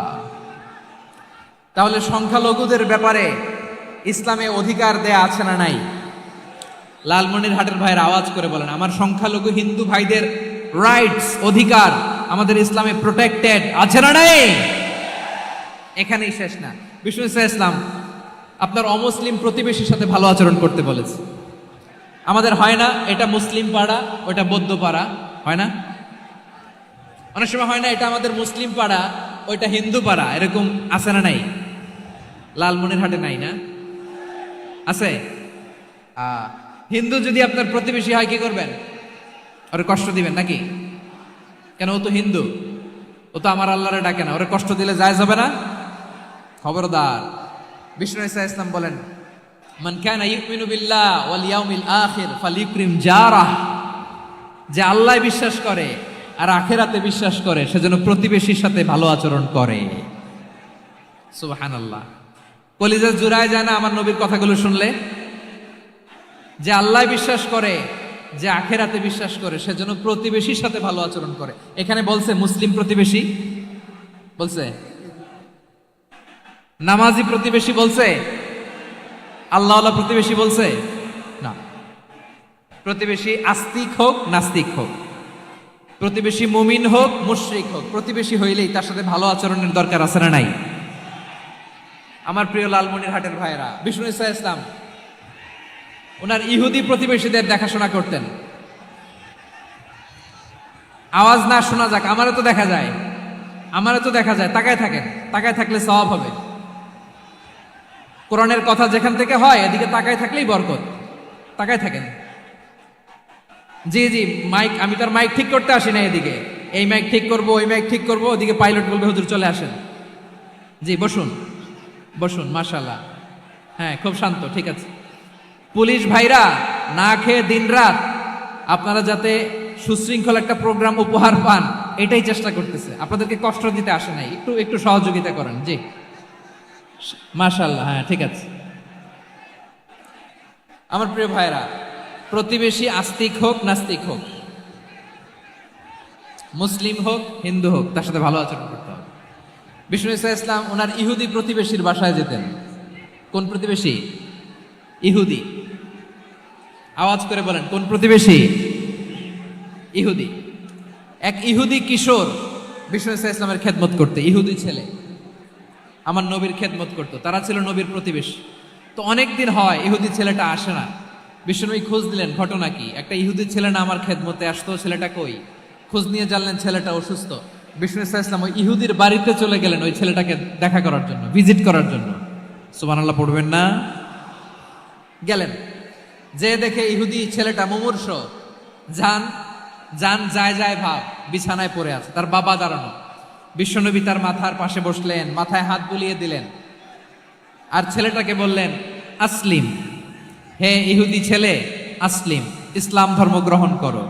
তাহলে সংখ্যালঘুদের ব্যাপারে ইসলামে অধিকার দেয়া আছে না নাই? লালমনিরহাটের ভাইয়ের আওয়াজ করে বলেন, আমার সংখ্যালঘু হিন্দু ভাইদের রাইটস, অধিকার আমাদের ইসলামে প্রোটেক্টেড আছে না নাই? এখানেই শেষ না। বিষ্ণু ইসলাম আপনার অমুসলিম প্রতিবেশীর সাথে ভালো আচরণ করতে বলেছে। আমাদের হয় না এটা মুসলিম পাড়া, ওটা বৌদ্ধ পাড়া, হয় না? অনেক সময় হয় না এটা আমাদের মুসলিম পাড়া, ওইটা হিন্দু পাড়া, এরকম আছে না নাই? লালমনিরহাটে নাই না? আছে? হিন্দু যদি আপনার প্রতিবেশী হয়, কি করবেন? ওরে কষ্ট দিবেন নাকি? কেন? ও তো হিন্দু, ও তো আমার আল্লাহরে ডাকে না, ওরে কষ্ট দিলে জায়েজ হবে না? খবরদার। বিষ্ণু ইসলাম বলেন, মান কানা ইউমিনু বিল্লাহ ওয়াল ইয়াউমিল আখির ফালিউকরিম জারাহ। যে আল্লাহ বিশ্বাস করে আর আখিরাতে বিশ্বাস করে, সেজন্য প্রতিবেশীর সাথে ভালো আচরণ করে। সুবহানাল্লাহ। কলিজা জুড়ায় যায় না আমার নবীর কথাগুলো শুনলে? যে আল্লাহ বিশ্বাস করে, যে আখেরাতে বিশ্বাস করে সেজন্য প্রতিবেশীর সাথে ভালো আচরণ করে। এখানে বলছে মুসলিম প্রতিবেশী বলছে, নামাজি প্রতিবেশী বলছে, আল্লাহওয়ালা প্রতিবেশী বলছে না। প্রতিবেশী আস্তিক হোক নাস্তিক হোক, প্রতিবেশী মুমিন হোক মুশরিক হোক, প্রতিবেশী হইলেই তার সাথে ভালো আচরণের দরকার আছে না নাই? আমার প্রিয় লালমনিরহাটের ভাইয়েরা, বিষ্ণু ইসা ইসলাম ওনার ইহুদি প্রতিবেশীদের দেখাশোনা করতেন। আওয়াজ না শোনা যাক, আমারও তো দেখা যায়, আমারও তো দেখা যায়। তাকায় থাকেন, তাকায় থাকলে সওয়াব হবে। কোরআনের কথা যেখান থেকে হয় এদিকে তাকায় থাকলেই বরকত। তাকায় থাকেন। জি জি, মাইক, আমি তার মাইক ঠিক করতে আসি না এদিকে, এই মাইক ঠিক করব ওই মাইক ঠিক করব, ওদিকে পাইলট বলবে হুজুর চলে আসেন। জি বসুন বসুন, মাশাআল্লাহ। হ্যাঁ খুব শান্ত, ঠিক আছে। পুলিশ ভাইরা না খেয়ে দিনরাত আপনারা যাতে সুশৃঙ্খল একটা প্রোগ্রাম উপহার পান এটাই চেষ্টা করতেছে, আপনাদেরকে কষ্ট দিতে আসে নাই, একটু একটু সহযোগিতা করেন। জি মাশাআল্লাহ, হ্যাঁ ঠিক আছে। আমার প্রিয় ভাইরা, প্রতিবেশী আস্তিক হোক নাস্তিক হোক, মুসলিম হোক হিন্দু হোক, তার সাথে ভালো আচরণ করতে হবে। বিষ্ণু ইসা ইসলাম ওনার ইহুদি প্রতিবেশীর বাসায় যেতেন। কোন প্রতিবেশী? ইহুদি। আওয়াজ করে বলেন, কোন প্রতিবেশী? ইহুদি। এক ইহুদি কিশোর বিষ্ণু ইসা ইসলামের খেদমত করতে, ইহুদি ছেলে আমার নবীর খেদমত করতো, তারা ছিল নবীর প্রতিবেশী। তো অনেকদিন হয় ইহুদি ছেলেটা আসে না। বিষ্ণুনবী খোঁজ দিলেন, ঘটনা কি? একটা ইহুদি ছেলে না আমার খেদমতে আসতো, ছেলেটা কই? খোঁজ নিয়ে জানলেন ছেলেটা অসুস্থ। বিষ্ণু ইসা ইসলাম ওই ইহুদির বাড়িতে চলে গেলেন ওই ছেলেটাকে দেখা করার জন্য, ভিজিট করার জন্য। সুবহানাল্লাহ পড়বেন না? গেলেন, যে দেখে ইহুদি ছেলেটা মুমূর্ষ, জান জান যায় যায় ভাব, বিছানায় পড়ে আছে, তার বাবা দাঁড়ানো। বিশ্বনবী তার মাথার পাশে বসলেন, মাথায় হাত বুলিয়ে দিলেন, আর ছেলেটাকে বললেন আসলিম, হে ইহুদি ছেলে আসলিম, ইসলাম ধর্ম গ্রহণ করো।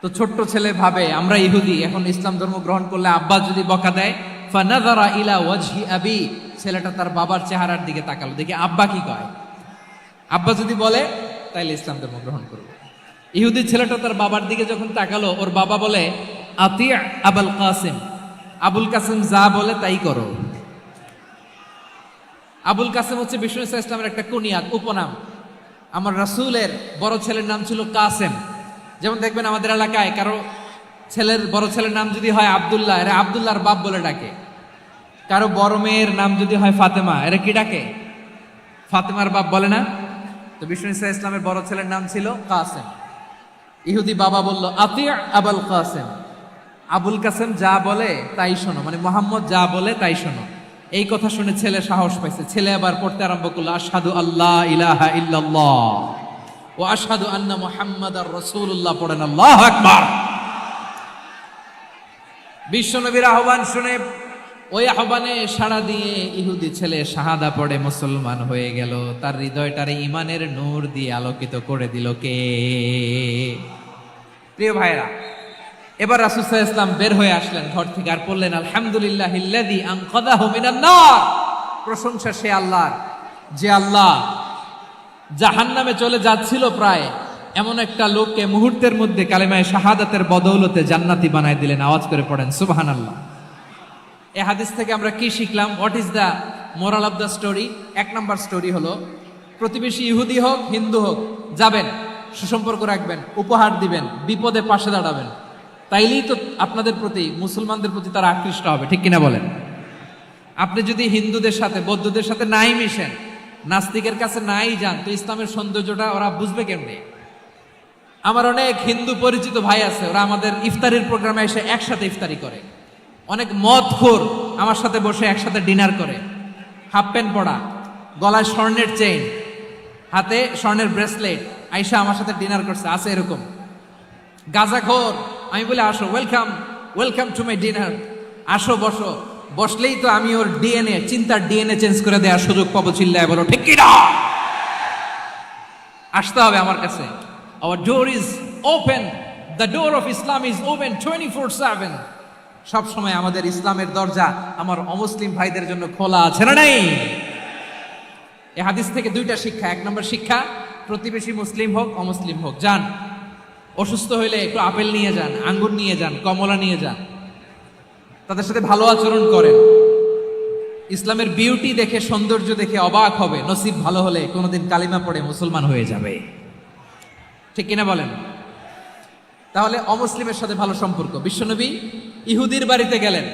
তো ছোট্ট ছেলে ভাবে আমরা ইহুদি, এখন ইসলাম ধর্ম গ্রহণ করলে আব্বা যদি বকা দেয়, ফানাযারা ইলা ওয়াজহি আবি, ছেলেটা তার বাবার চেহারার দিকে তাকালো, দেখি আব্বা কি কয়। আব্বা যদি বলে তাইলে ইসলাম ধর্ম গ্রহণ করবে। ইহুদি ছেলেটা তার বাবার দিকে যখন তাকালো, ওর বাবা বলে আতি আবুল কাসিম, আবুল কাসিম যা বলে তাই করো। আবুল কাসিম হচ্ছে বিষ্ণু ইসা ইসলামের একটা কুনিয়াত, উপনাম। আমার রাসূলের বড় ছেলের নাম ছিল কাসেম। যেমন দেখবেন আমাদের এলাকায় কারো ছেলের বড় ছেলের নাম যদি হয় আব্দুল্লাহ, এরা আব্দুল্লাহর বাপ বলে ডাকে। কারো বড় মেয়ের নাম যদি হয় ফাতেমা, এরা কি ডাকে? ফাতেমার বাপ বলে না? তো বিষ্ণু ইসা ইসলামের বড় ছেলের নাম ছিল কাসেম। ইহুদি বাবা বলল আতি আবুল কাসেম, আবুল কাসেম যা বলে তাই শোনো, মানে মোহাম্মদ যা বলে তাই শোনো। এই কথা শুনে ছেলে সাহস পাইছে, ছেলে আবার পড়তে আরম্ভ করলো আশহাদু আল্লাহ ইলাহা ইল্লাল্লাহ ও আশহাদু আন্না মুহাম্মাদার রাসূলুল্লাহ, পড়েন আল্লাহু আকবার। বিশ্বনবীর আহ্বান শুনে ওই আহ্বানে সাড়া দিয়ে ইহুদি ছেলে শাহাদা পড়ে মুসলমান হয়ে গেল। তার হৃদয়টারে ইমানের নূর দিয়ে আলোকিত করে দিল কে? প্রিয় ভাইরা, এবার রাসূল সাল্লাল্লাহু আলাইহি ওয়াসাল্লাম বের হয়ে আসলেন ঘর থেকে, আর বললেন আলহামদুলিল্লাহিল্লাযী আনকাযাহু মিনান নার, প্রশংসা সে আল্লাহর যে আল্লাহ জাহান্নামে চলে যাচ্ছিল প্রায় এমন একটা লোককে মুহূর্তের মধ্যে কালেমায়ে শাহাদাতের বদৌলতে জান্নাতি বানায় দিলেন। আওয়াজ করে পড়েন সুবহানাল্লাহ। এই হাদিস থেকে আমরা কি শিখলাম? What is the moral of the story? এক নাম্বার স্টোরি হলো, প্রতিবেশী ইহুদি হোক হিন্দু হোক, যাবেন, সুসম্পর্ক রাখবেন, উপহার দিবেন, বিপদে পাশে দাঁড়াবেন, তাইলেই তো আপনাদের প্রতি, মুসলমানদের প্রতি তারা আকৃষ্ট হবে, ঠিক কিনা বলেন? আপনি যদি হিন্দুদের সাথে বৌদ্ধদের সাথে নাই মিশেন, নাস্তিকের কাছে নাই যান, তো ইসলামের সৌন্দর্যটা ওরা বুঝবে কেমনে? আমার অনেক হিন্দু পরিচিত ভাই আছে, ওরা আমাদের ইফতারির প্রোগ্রামে এসে একসাথে ইফতারি করে। অনেক মদখোর আমার সাথে বসে একসাথে ডিনার করে, হাফ প্যান্ট পরা, গলায় স্বর্ণের চেইন, হাতে স্বর্ণের ব্রেসলেট, আইসা আমার সাথে ডিনার করছে, আছে এরকম। গাঁজাখোর, আমি বলি আসো, welcome welcome to my dinner, আসো বসো, বসলেই তো আমি ওর ডিএনএ, চিন্তার ডিএনএ চেঞ্জ করে দেওয়ার সুযোগ পাবো। চিল্লায় বলো ঠিক কিনা? আসতে হবে আমার কাছে। Hour door is open, the door of Islam is open 24/7। সব সময় আমাদের ইসলামের দরজা আমার অমুসলিম ভাইদের জন্য খোলা আছে না নাই? এই হাদিস থেকে দুইটা শিক্ষা। এক নম্বর শিক্ষা, প্রতিবেশী মুসলিম হোক অমুসলিম হোক, যান, অসুস্থ হইলে একটু আপেল নিয়ে যান, আঙ্গুর নিয়ে যান, কমলা নিয়ে যান, তাদের সাথে ভালো আচরণ করেন। ইসলামের বিউটি দেখে, সৌন্দর্য দেখে অবাক হবে, নসিব ভালো হলে কোনোদিন কালিমা পড়ে মুসলমান হয়ে যাবে। ঠিক কিনা বলেন? তাহলে অমুসলিমের সাথে ভালো সম্পর্ক। বিশ্বনবী ইহুদির বাড়িতে গেলেন,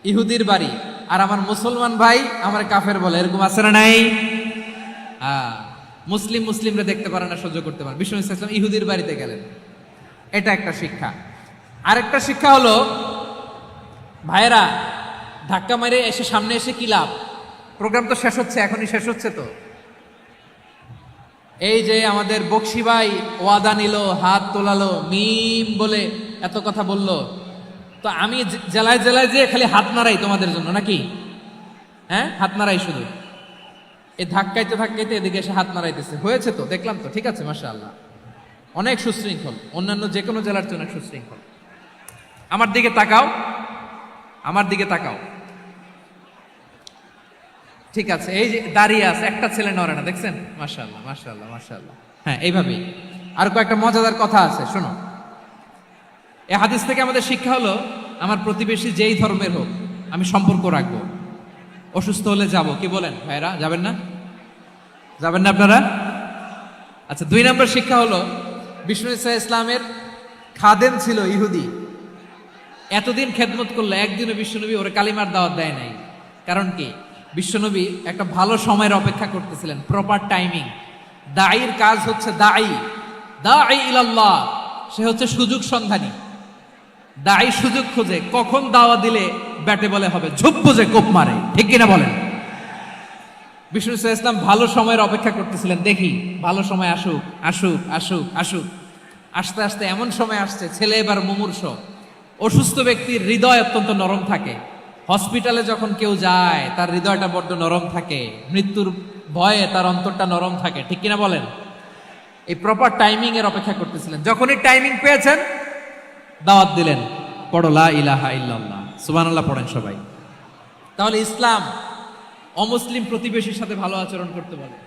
ইহুদির বাড়ি, আর আমার মুসলমান ভাই আমার কাফের বলে, এরকম আছে না নাই? মুসলিম মুসলিমরা দেখতে পারে না, সহ্য করতে পারে। বিশ্বনবী সাল্লাল্লাহু আলাইহি ওয়াসাল্লাম ইহুদির বাড়িতে গেলেন, এটা একটা শিক্ষা। আরেকটা শিক্ষা হলো, ভাইয়েরা ধাক্কা মেরে এসে সামনে এসে কি লাভ? প্রোগ্রাম তো শেষ হচ্ছে, এখনই শেষ হচ্ছে। তো এই যে আমাদের বকশি ভাই ওয়াদা নিল, হাত তোলালো, মিম বলে এত কথা বলল, তো আমি জেলায় জেলায় যে খালি হাত নাড়াই তোমাদের জন্য নাকি? হ্যাঁ, হাত নাড়াই শুধু। এই ধাক্কাইতে ধাক্কাইতে এদিকে এসে হাত নাড়াইতেছে, হয়েছে তো, দেখলাম তো, ঠিক আছে, মাশাআল্লাহ, অনেক সুশৃঙ্খল, অন্যান্য যে কোনো জেলার চেয়ে অনেক সুশৃঙ্খল। আমার দিকে তাকাও, আমার দিকে তাকাও, ঠিক আছে। এই যে দাঁড়িয়ে আছে, একটা ছেলে নড়ে না, দেখছেন? মাশাআল্লাহ মাশাআল্লাহ মাশাআল্লাহ। হ্যাঁ, এইভাবেই। আর কয়েকটা মজাদার কথা আছে, শোনো। এই হাদিস থেকে আমাদের শিক্ষা হলো, আমার প্রতিবেশী যেই ধর্মের হোক আমি সম্পর্ক রাখবো। অসুস্থ হলে যাব, কি বলেন ভাইরা? যাবেন না? যাবেন না আপনারা? আচ্ছা, 2 নম্বর শিক্ষা হলো, বিষ্ণু ইসা ইসলামের খাদেম ছিল ইহুদি, এতদিন খেদমত করলো, একদিনও বিশ্বনবী ওরে কালিমার দাওয়াত দেয় নাই। কারণ কি? বিশ্বনবী একটা ভালো সময়ের অপেক্ষা করতেছিলেন, প্রপার টাইমিং। দাঈর কাজ হচ্ছে দাঈ ইলাল্লাহ, সে হচ্ছে সুযোগ সন্ধানী। দাঈ সুযোগ খোঁজে, কখন দাওয়া দিলে ব্যাটে বলে হবে, ঝুপ বুঝে কোপ মারে, ঠিক কিনা বলেন? বিষ্ণু ইসলাম ভালো সময়ের অপেক্ষা করতেছিলেন, দেখি ভালো সময় আসুক আসুক আসুক আসুক। আস্তে আস্তে এমন সময় আসছে, ছেলে এবার মুমূর্ষ। অসুস্থ ব্যক্তির হৃদয় অত্যন্ত নরম থাকে, হসপিটালে যখন কেউ যায় তার হৃদয়টা বড্ড নরম থাকে, মৃত্যুর ভয়ে তার অন্তরটা নরম থাকে, ঠিক কিনা বলেন? এই প্রপার টাইমিং এর অপেক্ষা করতেছিলেন, যখনই টাইমিং পেয়েছেন দাওয়াত দিলেন, পড়ো লা ইলাহা ইল্লাল্লাহ, সুবহানাল্লাহ পড়েন সবাই। তাহলে ইসলাম অমুসলিম প্রতিবেশীর সাথে ভালো আচরণ করতে বলে।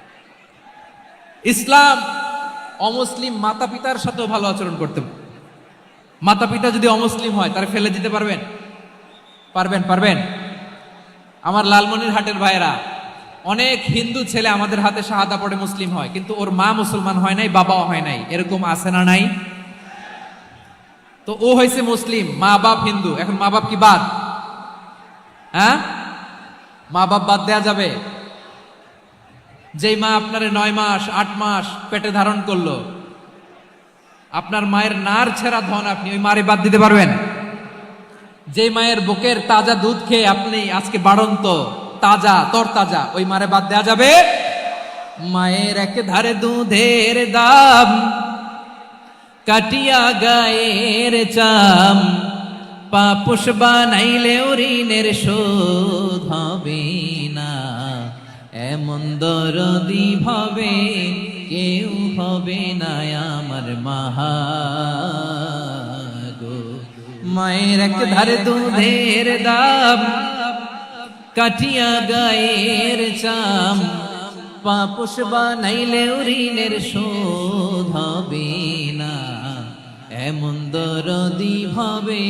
ইসলাম অমুসলিম মাতা পিতার সাথেও ভালো আচরণ করতে বলে। মাতা পিতা যদি অমুসলিম হয় তারা ফেলে দিতে পারবেন? পারবেন? পারবেন? আমার লালমনিরহাটের ভাইয়েরা, অনেক হিন্দু ছেলে আমাদের হাতে শাহাদা পড়ে মুসলিম হয়, কিন্তু ওর মা মুসলমান হয় নাই, বাবাও হয় নাই, এরকম আছে না নাই? তো ও হয়েছে মুসলিম, মা বাপ হিন্দু, এখন মা বাপ কি বাদ? হ্যাঁ, মা বাপ বাদ দেয়া যাবে? যেই মা আপনার 9 মাস 8 মাস পেটে ধারণ করলো, আপনার মায়ের নার ছেঁড়া ধন, আপনি ওই মারে বাদ দিতে পারবেন? যে মায়ের বুকের তাজা দুধ খেয়ে আপনি আজকে বাড়ন্ত তাজা তরতাজা, ওই মারে বাদ দেয়া যাবে? মায়ের এক ধারে দুধের দাম, কাটিয়া গায়ের চাম, পাপুষ বানাইলেও ঋণের শোধ হবে না, এমন দরদি ভাবে কেউ হবে না আমার মাহাগো। মায়ের এক ধারে দুধের দাম, কাটিয়া গায়ের চাম, পাপুষ বানাইলেও ঋণের শোধ হবে না, এমন দরদি ভাবে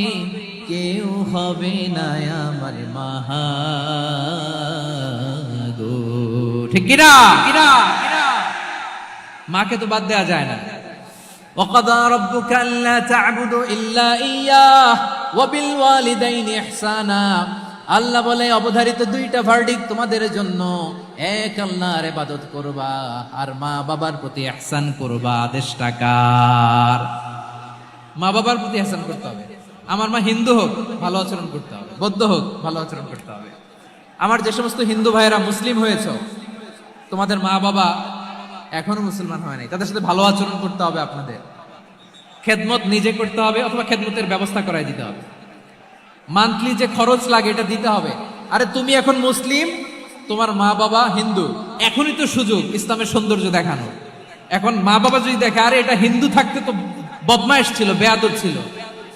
কেউ হবে না আমার মাহাগো। ঠিক কিনা? মাকে তো বাদ দেওয়া যায় না। وَقَضَى رَبُّكَ أَلَّا تَعْبُدُوا إِلَّا إِيَّاهُ وَبِالْوَالِدَيْنِ إِحْسَانًا। আল্লাহ বলে, অবধারিত 2টা ভার্ডিক্ট তোমাদের জন্য, এক আল্লাহর ইবাদত করবা আর মা বাবার প্রতি ইহসান করবা। আদেশটা কার? মা বাবার প্রতি ইহসান করতে হবে। আমার মা হিন্দু হোক ভালো আচরণ করতে হবে, বৌদ্ধ হোক ভালো আচরণ করতে হবে। আমার যে সমস্ত হিন্দু ভাইয়েরা মুসলিম হয়েছে, তোমাদের মা বাবা এখনো মুসলমান হয় নাই, তাদের সাথে ভালো আচরণ করতে হবে। আপনাদের খেদমত নিজে করতে হবে অথবা খেদমতের ব্যবস্থা করাই দিতে হবে। মান্থলি যে খরচ লাগে এটা দিতে হবে। আরে তুমি এখন মুসলিম, তোমার মা বাবা হিন্দু, এখনই তো সুযোগ ইসলামের সৌন্দর্য দেখানো। এখন মা বাবা যদি দেখে আরে এটা হিন্দু থাকতে তো বদমাইশ ছিল, বেয়াদব ছিল,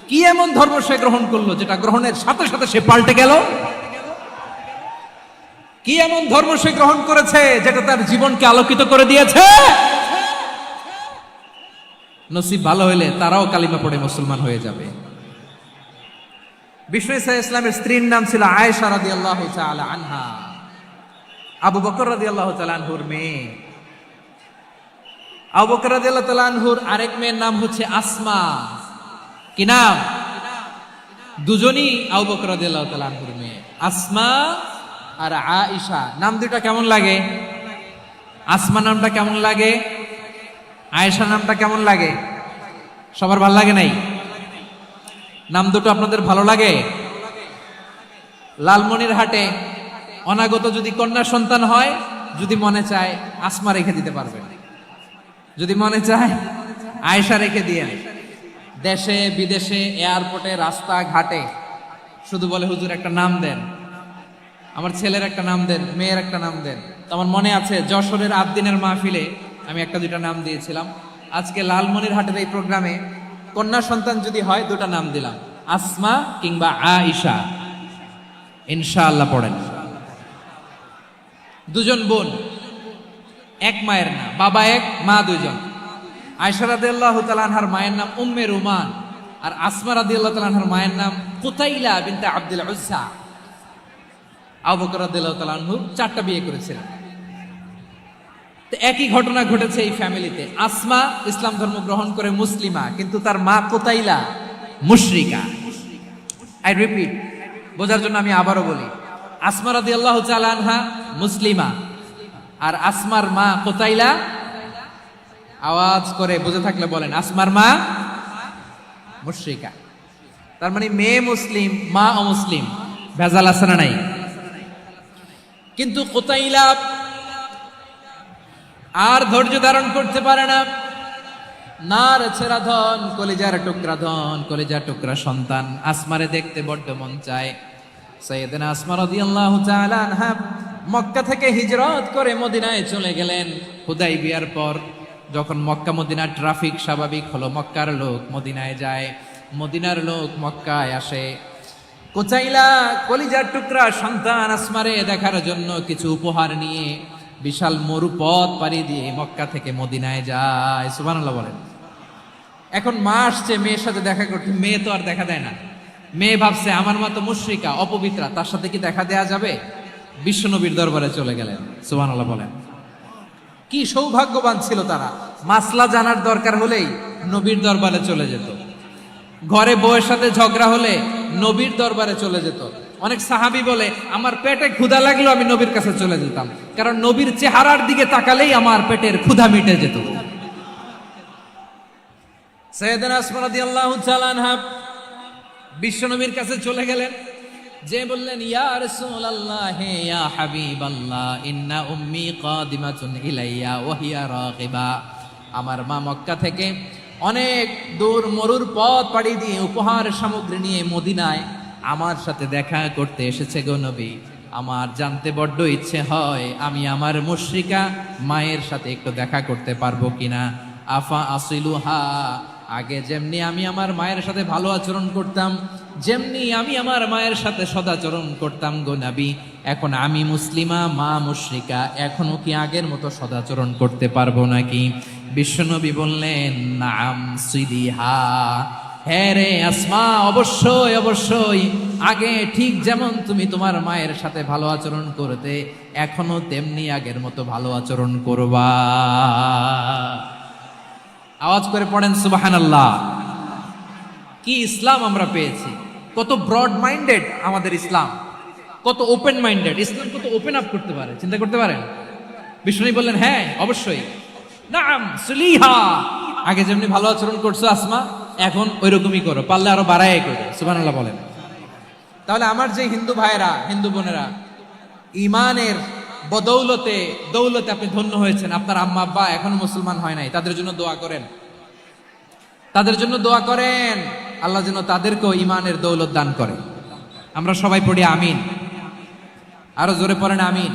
কি এমন ধর্ম সে গ্রহণ করলো যেটা গ্রহণের সাথে সাথে সে পাল্টে গেল? কি এমন ধর্ম সে গ্রহণ করেছে যেটা তার জীবনকে আলোকিত করে দিয়েছে? নসিব ভালো হলে তারাও কালিমা পড়ে মুসলমান হয়ে যাবে। বিষ্ণু ইসা ইসলামের স্ত্রীর নাম ছিল আয়েশা রাদিয়াল্লাহু তাআলা আনহা, আবু বকর রাদিয়াল্লাহু তাআলা আনহুর মেয়ে। আবু বকর রাদিয়াল্লাহু তাআলা আনহুর আরেক মেয়ের নাম হচ্ছে আসমা। কি নাম? দুজনই আবু বকর রাদিয়াল্লাহু তাআলা আনহুর মেয়ে, আসমা আর আয়েশা। নাম দুটো কেমন লাগে? আসমা নামটা কেমন লাগে? আয়েশা নামটা কেমন লাগে? সবার ভালো লাগে নাই? নাম দুটো আপনাদের ভালো লাগে? লালমনিরহাটে অনাগত যদি কন্যা সন্তান হয়, যদি মনে চায় আসমা রেখে দিতে পারবেন, যদি মনে চায় আয়েশা রেখে দিয়ে। দেশে বিদেশে এয়ারপোর্টে রাস্তা ঘাটে শুধু বলে হুজুর একটা নাম দেন, আমার ছেলের একটা নাম দেন, মেয়ের একটা নাম দেন। তো আমার মনে আছে যশোরের আবদিনের মাহফিলে আমি একটা দুইটা নাম দিয়েছিলাম। আজকে লালমনিরহাটের এই প্রোগ্রামে কন্যা সন্তান যদি হয় দুটা নাম দিলাম, আসমা কিংবা আয়েশা। ইনশাআল্লাহ পড়েন। দুজন বোন, এক মায়ের না, বাবা এক মা দুজন। আয়েশা রাদিয়াল্লাহু তাআলা আনহার মায়ের নাম উম্মে রুমান, আর আসমা রাদিয়াল্লাহু তাআলা আনহার মায়ের নাম কুতাইলা বিনতে আব্দুল উজ্জা। আবু বকর রাদিয়াল্লাহু তাআলা আনহু 4টা বিয়ে করেছিলেন। তো একই ঘটনা ঘটেছে এই ফ্যামিলিতে। আসমা ইসলাম ধর্ম গ্রহণ করে মুসলিমা, কিন্তু তার মা কুতাইলা মুশরিকা। আই রিপিট, বোঝার জন্য আমি আবারও বলি, আসমা রাদিয়াল্লাহু তাআলা আনহা মুসলিমা, আর আসমার মা কুতাইলা, আওয়াজ করে বুঝে থাকলে বলেন, আসমার মা মুশরিকা। তার মানে মেয়ে মুসলিম, মা অমুসলিম। ভেজাল আছে না নাই? কিন্তু কুতাইলা আর ধৈর্য ধারণ করতে পারে না। নার ছেড়া ধন, কলিজার টুকরা ধন, কলিজার টুকরা সন্তান আসমারে দেখতে বড্ড মন চায়। সাইয়েদনা আসমা রাদিয়াল্লাহু তাআলা আনহা মক্কা থেকে হিজরত করে মদিনায় চলে গেলেন। হুদাইবিয়ার পর যখন মক্কা মদিনার ট্রাফিক স্বাভাবিক হলো, মক্কার লোক মদিনায় যায়, মদিনার লোক মক্কায় আসে। কুতাইলা কলিজার টুকরা সন্তান আসমারে দেখার জন্য কিছু উপহার নিয়ে বিশাল মরুপথ পাড়ি দিয়ে মক্কা থেকে মদিনায় যায়। সুবহানাল্লাহ বলেন। এখন মা আসছে মেয়ের সাথে দেখা করতে, মেয়ে তো আর দেখা দেয় না। মেয়ে ভাবছে আমার মা তো মুশরিকা, অপবিত্রা, তার সাথে কি দেখা দেয়া যাবে? বিশ্বনবীর দরবারে চলে গেলেন। সুবহানাল্লাহ বলেন। কি সৌভাগ্যবান ছিল তারা, মাসলা জানার দরকার হলেই নবীর দরবারে চলে যেত। ঘরে বউয়ের সাথে ঝগড়া হলে নবীর দরবারে চলে যেত। অনেক সাহাবী বলে আমার পেটে ক্ষুধা লাগলো আমি নবীর কাছে চলে যেতাম, কারণ নবীর চেহারার দিকে তাকালেই আমার পেটের ক্ষুধা মিটে যেত। সাইয়েদনা আসমা রাদিয়াল্লাহু তাআলা আনহা বিশ্বনবীর কাছে চলে গেলেন, যে বললেন ইয়া রাসূলুল্লাহ ইয়া হাবিবাল্লাহ ইন্না উম্মি কাদিমাতুন ইলাইয়া ওয়া হিয়া রাগিবা। আমার মা মক্কা থেকে অনেক দূর মরুর পথ পাড়ি দিয়ে উপহার সামগ্রী নিয়ে মদিনায় আমার সাথে দেখা করতে এসেছে গো নবী। আমার জানতে বড্ড ইচ্ছে হয় আমি আমার মুশরিকা মায়ের সাথে একটু দেখা করতে পারবো কিনা। আফা আসিলুহা, আগে যেমনি আমি আমার মায়ের সাথে ভালো আচরণ করতাম, যেমনি আমি আমার মায়ের সাথে সদাচরণ করতাম গো নবী, এখন আমি মুসলিমা মা মুশরিকা, এখনো কি আগের মতো সদাচরণ করতে পারবো নাকি? বিশ্বনবী বললেন নাম সিদিহা, হ্যাঁ রে আসমা, অবশ্যই অবশ্যই, আগে ঠিক যেমন তুমি তোমার মায়ের সাথে ভালো আচরণ করতে এখনো তেমনি আগের মতো ভালো আচরণ করবা। আওয়াজ করে পড়েন সুবহানাল্লাহ। কি ইসলাম আমরা পেয়েছি! কত ব্রড মাইন্ডেড আমাদের ইসলাম, কত ওপেন মাইন্ডেড ইসলাম, কত ওপেন আপ করতে পারে, চিন্তা করতে পারেন। বিষ্ণু বললেন হ্যাঁ অবশ্যই, নাম সুলিহা, আগে যেমনি ভালো আচরণ করছো আসমা এখন ওইরকমই করো, পারলে আরো বাড়ায় করো। সুবহানাল্লাহ বলেন। তাহলে আমার যে হিন্দু ভাইরা হিন্দু বোনেরা ইমানের বদৌলতে দৌলতে আপনি ধন্য হয়েছেন, আপনার আম্মা আব্বা এখনো মুসলমান হয় নাই, তাদের জন্য দোয়া করেন, তাদের জন্য দোয়া করেন, আল্লাহ যেন তাদেরকেও ইমানের দৌলত দান করে। আমরা সবাই পড়ি আমিন, আরো জোরে পড়েন আমিন।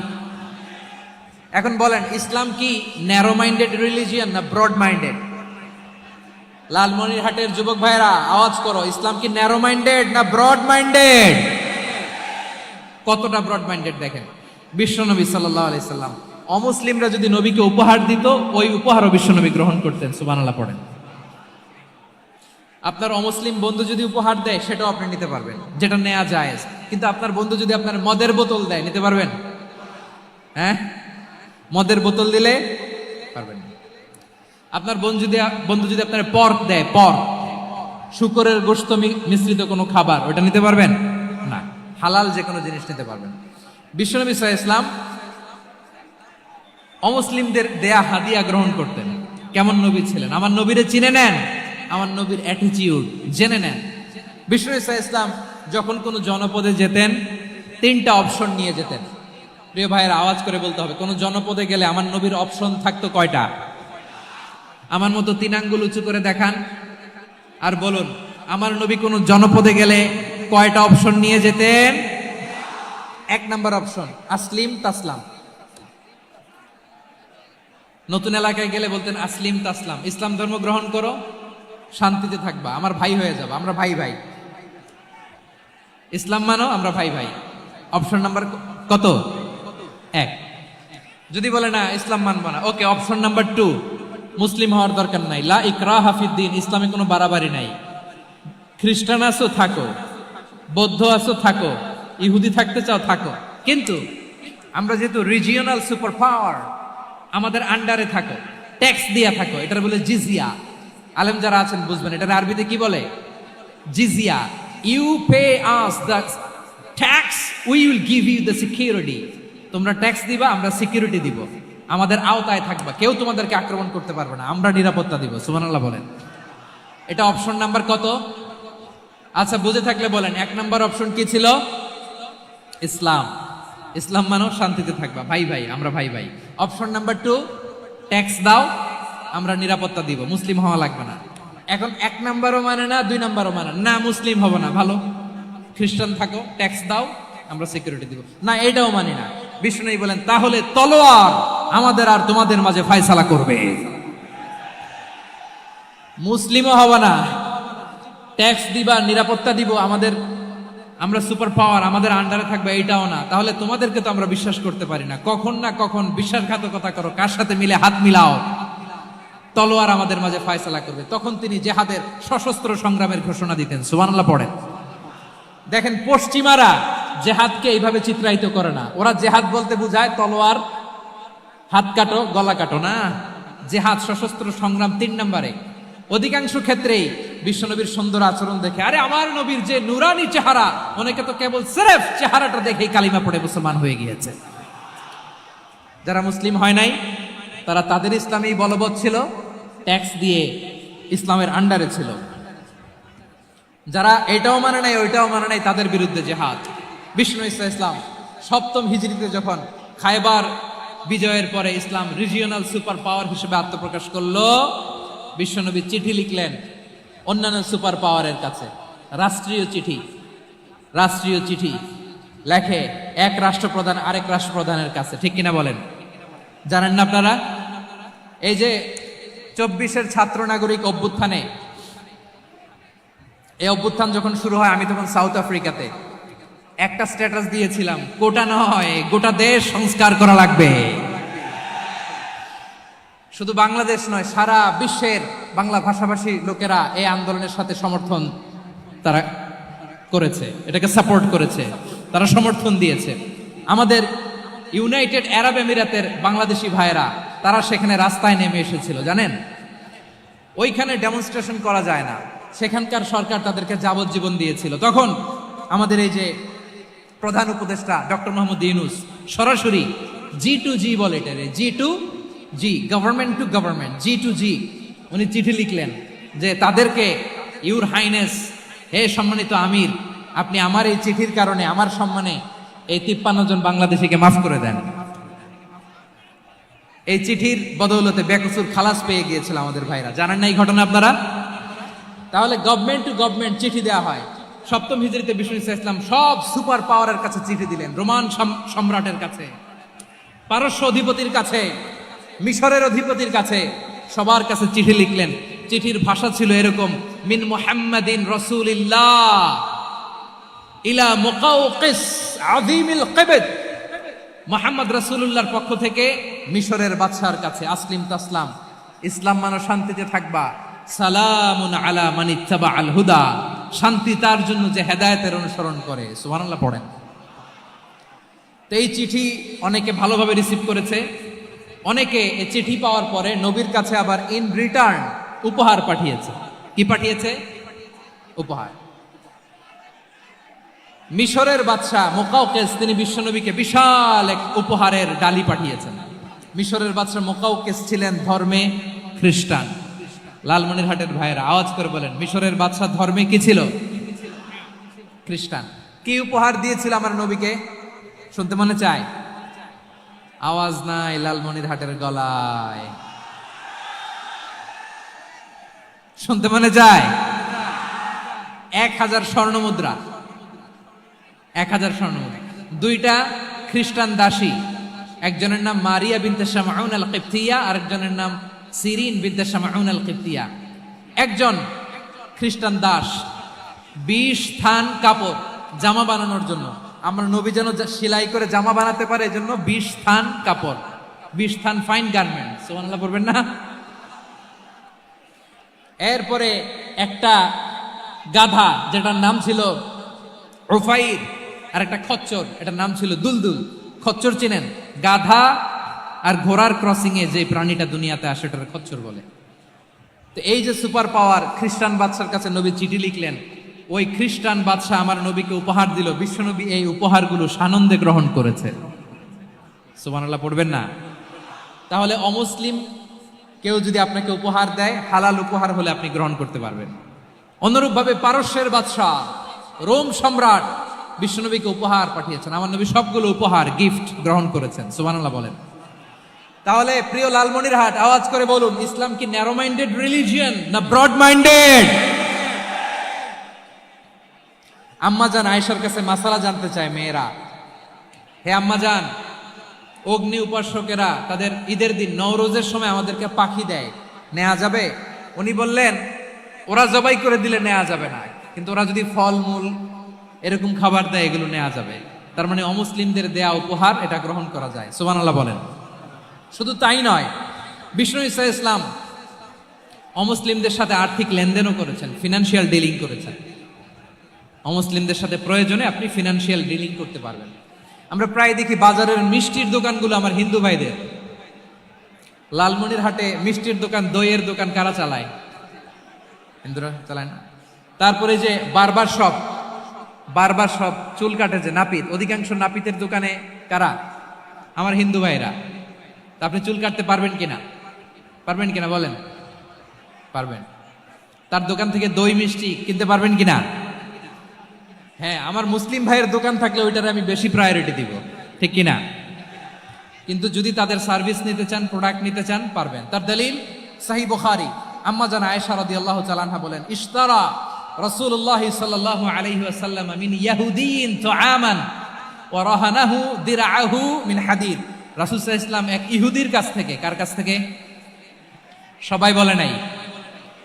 এখন বলেন ইসলাম কি ন্যারো মাইন্ডেড রিলিজিয়ান না ব্রড মাইন্ডেড? লালমনিরহাটের যুবক ভাইরা আওয়াজ করো, ইসলাম কি ন্যারো মাইন্ডেড না ব্রড মাইন্ডেড? কতটা ব্রড মাইন্ডেড দেখেন। বিশ্বনবী সাল্লাল্লাহু আলাইহি সাল্লাম অমুসলিমরা যদি নবীকে উপহার দিত, ওই উপহারও বিশ্বনবী গ্রহণ করতেন। সুবহানাল্লাহ পড়েন। আপনার অমুসলিম বন্ধু যদি উপহার দেয় সেটাও আপনি নিতে পারবেন, যেটা নেওয়া যায়। কিন্তু আপনার বন্ধু যদি আপনার মদের বোতল দেয়, নিতে পারবেন? হ্যাঁ, মদের বোতল দিলে পারবেন না। আপনার বন্ধু যদি আপনার পর্ক দেয়, পর্ক, শুকরের গোশত মিশ্রিত কোনো খাবার, ওটা নিতে পারবেন না। হালাল যে কোনো জিনিস নিতে পারবেন। বিশ্বনবী সাল্লাল্লাহু আলাইহি ওয়াসাল্লাম অমুসলিমদের দেয়া হাদিয়া গ্রহণ করতেন। কেমন নবী ছিলেন? আমার নবীরে চিনে নেন, আমার নবীর অ্যাটিটিউড জেনে নেন। বিশ্বনবী সাল্লাল্লাহু আলাইহি ওয়াসাল্লাম যখন কোনো জনপদে যেতেন, 3টা অপশন নিয়ে যেতেন। প্রিয় ভাইয়ের, আওয়াজ করে বলতে হবে, কোন জনপদে গেলে আমার নবীর অপশন থাকতো কয়টা? আমার মতো 3 আঙ্গুল উঁচু করে দেখান আর বলুন, আমার নবী কোন জনপদে গেলে কয়টা অপশন নিয়ে যেতেন? 1 নাম্বার অপশন আসলিম তাসলাম। নতুন এলাকায় গেলে বলতেন আসলিম তাসলাম, ইসলাম ধর্ম গ্রহণ করো, শান্তিতে থাকবা, আমার ভাই হয়ে যাবে, আমরা ভাই ভাই। ইসলাম মানো, আমরা ভাই ভাই। অপশন নাম্বার কত? 1। যদি বলে না ইসলাম মানবো না, ওকে, অপশন নাম্বার 2, মুসলিম হওয়ার দরকার নাই, লা ইকরাহা ফিদ্দিন, ইসলামে কোনো বাড়াবাড়ি নাই। খ্রিস্টান আছো থাকো, বৌদ্ধ আছো থাকো, ইহুদি থাকতে চাও থাকো, কিন্তু আমরা যেহেতু রিজিওনাল সুপার পাওয়ার, আমাদের আন্ডারে থাকো, ট্যাক্স দিয়া থাকো, এটার বলে জিজিয়া। আলেম যারা আছেন বুঝবেন, এটার আরবিতে কি বলে? জিজিয়া। You pay us the tax, we will give you the security. তোমরা ট্যাক্স দিবা, আমরা সিকিউরিটি দিব, আমাদের আওতায় থাকবা, কেউ তোমাদেরকে আক্রমণ করতে পারবে না, আমরা নিরাপত্তা দিব। সুবহানাল্লাহ বলেন। এটা অপশন নাম্বার কত? আচ্ছা, বুঝে থাকলে বলেন, 1 নাম্বার অপশন কি ছিল? ইসলাম। ইসলাম মানো, শান্তিতে থাকবা, ভাই ভাই, আমরা ভাই ভাই। অপশন নাম্বার 2, ট্যাক্স দাও, আমরা নিরাপত্তা দিব, মুসলিম হওয়া লাগবে না। এখন 1 নাম্বারও মানে না, 2 নাম্বারও মানে না, মুসলিম হবো না, ভালো, খ্রিস্টান থাকো, ট্যাক্স দাও, আমরা সিকিউরিটি দিব না, এটাও মানি না। বিষ্ণু বলেন, তাহলে তলোয়ার আমাদের আর তোমাদের মাঝে ফয়সালা করবে। মুসলিমও হবে না, ট্যাক্স দিবা, নিরাপত্তা দিব, আমরা সুপার পাওয়ার, আমাদের আন্ডারে থাকবে, এইটাও না। তাহলে তোমাদেরকে তো আমরা বিশ্বাস করতে পারি না, কখন না কখন বিশ্বাসঘাতকতা করো, কার সাথে মিলে হাত মিলাও, তলোয়ার আমাদের মাঝে ফয়সালা করবে। তখন তিনি জেহাদের সশস্ত্র সংগ্রামের ঘোষণা দিতেন। সুবহানাল্লাহ পড়েন। দেখেন, পশ্চিমারা জেহাদকে এইভাবে চিত্রায়িত করে না। ওরা জেহাদ বলতে বুঝায় তলোয়ার, হাত কাটো, গলা কাটো, না। জেহাদ সশস্ত্র সংগ্রাম 3 নম্বরে। অধিকাংশ ক্ষেত্রেই বিশ্বনবীর সুন্দর আচরণ দেখে, আরে আমার নবীর যে নুরানি চেহারা, অনেকে তো কেবল সিরেফ চেহারাটা দেখেই কালিমা পড়ে মুসলমান হয়ে গিয়েছে। যারা মুসলিম হয় নাই, তারা তাদের ইসলামেই বলবৎ ছিল, ট্যাক্স দিয়ে ইসলামের আন্ডারে ছিল। যারা এটাও মানে নাই, ওইটাও মানে নাই, তাদের বিরুদ্ধে জেহাদ। বিষ্ণু ইসলাম 7ম হিজরিতে যখন খায়বার বিজয়ের পরে ইসলাম রিজিওনাল সুপার পাওয়ার হিসেবে আত্মপ্রকাশ করলো, বিশ্বনবী চিঠি লিখলেন অন্যান্য সুপার পাওয়ারের কাছে, রাষ্ট্রীয় চিঠি লেখে এক রাষ্ট্রপ্রধান আরেক রাষ্ট্রপ্রধানের কাছে। ঠিক কিনা বলেন? জানেন না আপনারা? এই যে 24-এর ছাত্র নাগরিক অভ্যুত্থানে, এই অভ্যুত্থান যখন শুরু হয়, আমি তখন সাউথ আফ্রিকাতে একটা স্ট্যাটাস দিয়েছিলাম, কোটা নয়, গোটা দেশ সংস্কার করা লাগবে। শুধু বাংলাদেশ নয়, সারা বিশ্বের বাংলা ভাষাভাষী লোকেরা এই আন্দোলনের সাথে সমর্থন তারা করেছে, এটাকে সাপোর্ট করেছে, তারা সমর্থন দিয়েছে। আমাদের ইউনাইটেড আরব আমিরাতের বাংলাদেশি ভাইয়েরা, তারা সেখানে রাস্তায় নেমে এসেছিল, জানেন? ওইখানে ডেমনস্ট্রেশন করা যায় না, সেখানকার সরকার তাদেরকে যাবজ্জীবন দিয়েছিল। তখন আমাদের এই যে প্রধান উপদেষ্টা ডক্টর মোহাম্মদ ইউনূস সরাসরি G2G বলে, এটারে G2G, government to government, G2G, উনি চিঠি লিখলেন যে তাদেরকে, ইউর হাইনেস, হে সম্মানিত আমির, আপনি আমার এই চিঠির কারণে আমার সম্মানে এই 53 জন বাংলাদেশিকে মাফ করে দেন। এই চিঠির বদৌলতে বেকসুর খালাস পেয়ে গিয়েছিল আমাদের ভাইরা। জানেন না এই ঘটনা আপনারা? তাহলে গভর্নমেন্ট টু গভর্নমেন্ট চিঠি দেওয়া হয়। 7ম হিজরিতে বিষ্ণু ইসলাম সব সুপার পাওয়ারের কাছে চিঠি দিলেন, রোমান সম্রাটের কাছে, পারস্য অধিপতির কাছে, মিশরের অধিপতির কাছে, সবার কাছে চিঠি লিখলেন। চিঠির ভাষা ছিল এরকম, মিন মুহাম্মাদিন রাসূলিল্লাহ ইলা মুকাওকিস আযীমিল কিবত, মুহাম্মদ রাসূলুল্লাহর পক্ষ থেকে মিশরের বাদশার কাছে, আসলিম তাসলাম, ইসলাম মানো, শান্তিতে থাকবা, সালামুন আলা মান ইত্তাবা আল হুদা, শান্তি তার জন্য যে হেদায়েতের অনুসরণ করে। সুবহানাল্লাহ পড়েন। তো এই চিঠি অনেকে ভালোভাবে রিসিভ করেছে। অনেকে এই চিঠি পাওয়ার পরে নবীর কাছে আবার ইন রিটার্ন উপহার পাঠিয়েছে। কি পাঠিয়েছে? উপহার। মিশরের বাদশাহ মুকাউকেস তিনি বিশ্বনবীকে বিশাল এক উপহারের ডালি পাঠিয়েছেন। মিশরের বাদশাহ মুকাউকেস ছিলেন ধর্মে খ্রিস্টান। লালমনিরহাটের ভাইয়েরা আওয়াজ করে বলেন, মিশরের বাদশাহ ধর্মে কি ছিল? খ্রিস্টান। কি উপহার দিয়েছিল আমার নবীকে? শুনতে মনে চায়? আওয়াজ নাই লালমনিরহাটের গলায়। শুনতে মনে যায়? 1000 স্বর্ণ মুদ্রা। 1000 স্বর্ণ মুদ্রা। 2টা খ্রিস্টান দাসী, একজনের নাম মারিয়া বিনতে শামউন আল কিবতিয়া, আরেকজনের নাম সিরিন বিনতে শামউন আল কিবতিয়া। একজন খ্রিস্টান দাস 20 থান কাপড় জামা বানানোর জন্য, আমরা নবী যেন সেলাই করে জামা বানাতে পারে এজন্য 20 থান কাপড়, 20 থান ফাইন গার্মেন্ট। সুবহানাল্লাহ পড়বেন না? এরপরে একটা গাধা যেটার নাম ছিল উফাইর, আর একটা খচ্চর এটার নাম ছিল দুলদুল। খচ্চর চিনেন? গাধা আর ঘোড়ার ক্রসিং এ যে প্রাণীটা দুনিয়াতে আসে এটার খচ্চর বলে। তো এই যে সুপার পাওয়ার খ্রিস্টান বাদশার কাছে নবী চিঠি লিখলেন, ওই খ্রিস্টান বাদশাহ আমার নবীকে উপহার দিল। বিশ্বনবী এই উপহারগুলো সানন্দে গ্রহণ করেছে। সুবহানাল্লাহ পড়বেন না? তাহলে অমুসলিম কেউ যদি আপনাকে উপহার দেয়, হালাল উপহার হলে আপনি গ্রহণ করতে পারবেন। অনুরূপভাবে পারস্যের বাদশাহ রোম সম্রাট বিশ্বনবীকে উপহার পাঠিয়েছেন। আমার নবী সবগুলো উপহার গিফট গ্রহণ করেছেন। সুবহানাল্লাহ বলেন। তাহলে প্রিয় লালমনিরহাট আওয়াজ করে বলুন, ইসলাম কি ন্যারো মাইন্ডেড রিলিজিয়ন না ব্রড মাইন্ডেড? আম্মাজান আয়েশার কাছে মাসালা জানতে চায় মেয়েরা। হে আম্মাজান, অগ্নি উপাসকেরা তাদের ঈদের দিন নওরোজের সময় আমাদেরকে পাখি দেয়, নেওয়া যাবে? উনি বললেন, ওরা জবাই করে দিলে নেওয়া যাবে না, কিন্তু ওরা যদি ফলমূল এরকম খাবার দেয় এগুলো নেওয়া যাবে। তার মানে অমুসলিমদের দেয়া উপহার এটা গ্রহণ করা যায়। সুবহানাল্লাহ বলেন। শুধু তাই নয়, বিষ্ণু ঈসা ইসলাম অমুসলিমদের সাথে আর্থিক লেনদেনও করেছেন, ফিনান্সিয়াল ডিলিং করেছেন। অমুসলিমদের সাথে প্রয়োজনে আপনি ফিনান্সিয়াল ডিলিং করতে পারবেন। আমরা প্রায় দেখি বাজারের মিষ্টির দোকানগুলো আমার হিন্দু ভাইদের। লালমনিরহাটে মিষ্টির দোকান, দইয়ের দোকান কারা চালায়? হিন্দুরা চালায় না? তারপরে যে বারবার শপ, চুল কাটে যে নাপিত, অধিকাংশ নাপিতের দোকানে কারা? আমার হিন্দু ভাইরা। তা আপনি চুল কাটতে পারবেন কিনা? পারবেন কিনা বলেন? পারবেন। তার দোকান থেকে দই মিষ্টি কিনতে পারবেন কিনা? হ্যাঁ, আমার মুসলিম ভাইয়ের দোকান থাকলে ওইটারে আমি বেশি প্রায়োরিটি দিব, ঠিক কিনা? কিন্তু যদি তাদের সার্ভিস নিতে চান, প্রোডাক্ট নিতে চান, পারবেন। তার দলিল সহিহ বুখারী, আম্মা জান আয়েশা রাদিয়াল্লাহু তাআলা আনহা বলেন, ইশতারা রাসূলুল্লাহ সাল্লাল্লাহু আলাইহি ওয়াসাল্লাম মিন ইয়াহুদিয়িন তুআমান ওয়া রাহানাহু দিরআহু মিন হাদিদ। রাসূল সাল্লাল্লাহু আলাইহি ওয়াসাল্লাম এক ইহুদির কাছ থেকে, কার কাছ থেকে? সবাই বলে নাই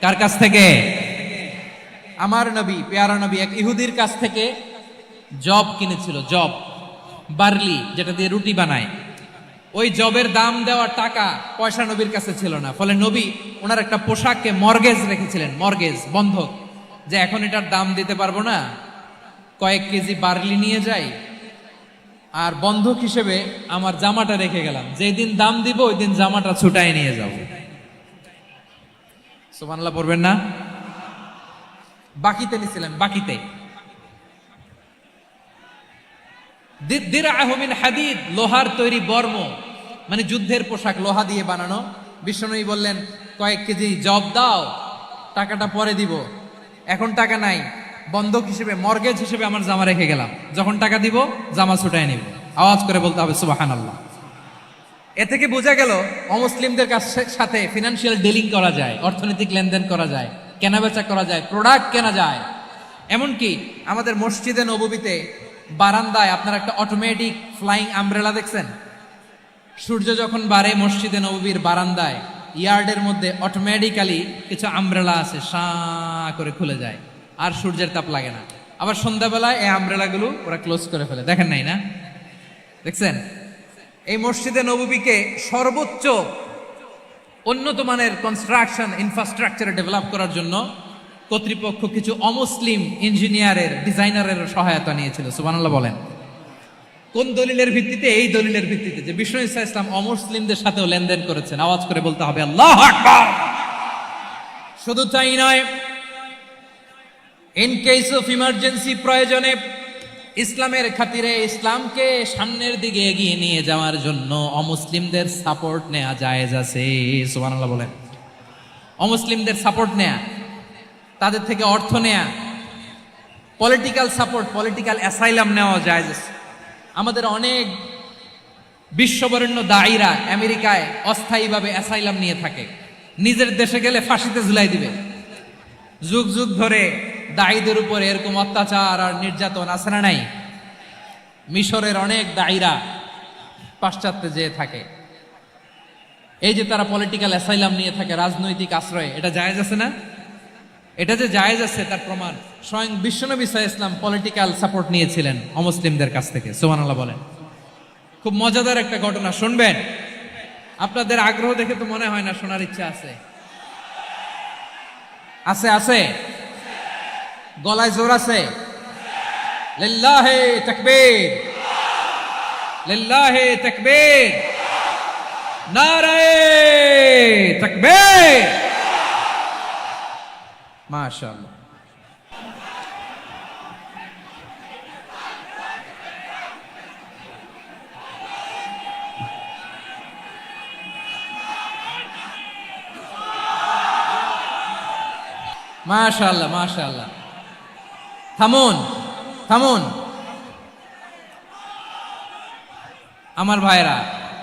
কার কাছ থেকে? আমার নবী, পেয়ারা নবী এক ইহুদির কাছ থেকে জব কিনেছিল। জব, বার্লি, যেটা দিয়ে রুটি বানায়। ওই জবের দাম দেওয়ার টাকা পয়সা নবীর কাছে ছিল না। ফলে নবী ওনার একটা পোশাককে মর্গেজ রেখেছিলেন, মর্গেজ, বন্ধক, যে এখন এটার দাম দিতে পারবো না, কয়েক কেজি বার্লি নিয়ে যাই আর বন্ধক হিসেবে আমার জামাটা রেখে গেলাম, যেদিন দাম দিব ওই দিন জামাটা ছুটায় নিয়ে যাব। সুবহানাল্লাহ পড়বেন না? বাকিতে নিছিলেন, বাকিতে। দিরআহু মিন হাদিদ, লোহার তৈরি বর্ম, মানে যুদ্ধের পোশাক, লোহা দিয়ে বানানো। বিশ্বনবী বললেন, কয়েক কেজি জব দাও, টাকাটা পরে দিব, এখন টাকা নাই, বন্ধক হিসেবে, মর্গেজ হিসেবে আমার জামা রেখে গেলাম, যখন টাকা দিব জামা ছুটায় নিব। আওয়াজ করে বলতে হবে সুবহানাল্লাহ। এ থেকে বোঝা গেল অমুসলিমদের সাথে ফিনান্সিয়াল ডিলিং করা যায়, অর্থনৈতিক লেনদেন করা যায়, কেনাবেচা করা যায়, প্রোডাক্ট কেনা যায়। এমনকি আমাদের মসজিদে নববীতে বারান্দায় আপনার একটা অটোমেটিক ফ্লাইং আমব্রেলা দেখছেন? সূর্য যখন বাড়ে মসজিদে নববীর বারান্দায় ইয়ার্ডের মধ্যে অটোমেটিক্যালি কিছু আমব্রেলা আছে, সাঁ করে খুলে যায়, আর সূর্যের তাপ লাগে না। আবার সন্ধ্যাবেলায় এই আমব্রেলাগুলো ওরা ক্লোজ করে ফেলে, দেখেন নাই না? দেখছেন? এই মসজিদে নববীকে সর্বোচ্চ উন্নত মানের কনস্ট্রাকশন ইনফ্রাস্ট্রাকচার ডেভেলপ করার জন্য কর্তৃপক্ষ কিছু অমুসলিম ইঞ্জিনিয়ারের ডিজাইনারের সহায়তা নিয়েছিল। সুবহানাল্লাহ বলেন। কোন দলিলের ভিত্তিতে? এই দলিলের ভিত্তিতে যে বিষ্ণু ঈসা ইসলাম অমুসলিমদের সাথেও লেনদেন করেছেন। আওয়াজ করে বলতে হবে আল্লাহু আকবার। শুধু তাই নয়, ইন কেস অফ ইমার্জেন্সি, প্রয়োজনে ইসলামের খাতিরে ইসলামকে সামনের দিকে এগিয়ে নিয়ে যাওয়ার জন্য অমুসলিমদের সাপোর্ট নেওয়া জায়েজ আছে। সুবহানাল্লাহ বলেন। অমুসলিমদের সাপোর্ট নেয়া, তাদের থেকে অর্থ নেয়া, পলিটিক্যাল সাপোর্ট, পলিটিক্যাল অ্যাসাইলাম নেওয়া জায়েজ আছে। আমাদের অনেক বিশ্ববরেণ্য দায়ীরা আমেরিকায় অস্থায়ীভাবে অ্যাসাইলাম নিয়ে থাকে, নিজের দেশে গেলে ফাঁসিতে ঝুলাই দিবে। যুগ যুগ ধরে দায়ীদের উপর এরকম অত্যাচার আর নির্যাতন আছে না নাই? মিশরের অনেক দায়ীরা পাশ্চাত্যে যেয়ে থাকে। এই যে তারা পলিটিক্যাল অ্যাসাইলাম নিয়ে থাকে, রাজনৈতিক আশ্রয়, এটা জায়েজ আছে না? এটা যে জায়েজ আছে তার প্রমাণ স্বয়ং বিশ্বনবী সাল্লাল্লাহু আলাইহি ওয়াসাল্লাম পলিটিক্যাল সাপোর্ট নিয়েছিলেন অমুসলিমদের কাছ থেকে। সুবহানাল্লাহ বলেন। খুব মজাদার একটা ঘটনা শুনবেন। আপনাদের আগ্রহ দেখে তো মনে হয় না শোনার ইচ্ছা আছে। আছে আছে, গলায় জোর আছে। লিল্লাহে তাকবীর, লিল্লাহে তাকবীর, নারায়ে তাকবীর। মাশাআল্লাহ। মাশাআল্লাহ মাশাআল্লাহ। থামুন থামুন আমার ভাইরা।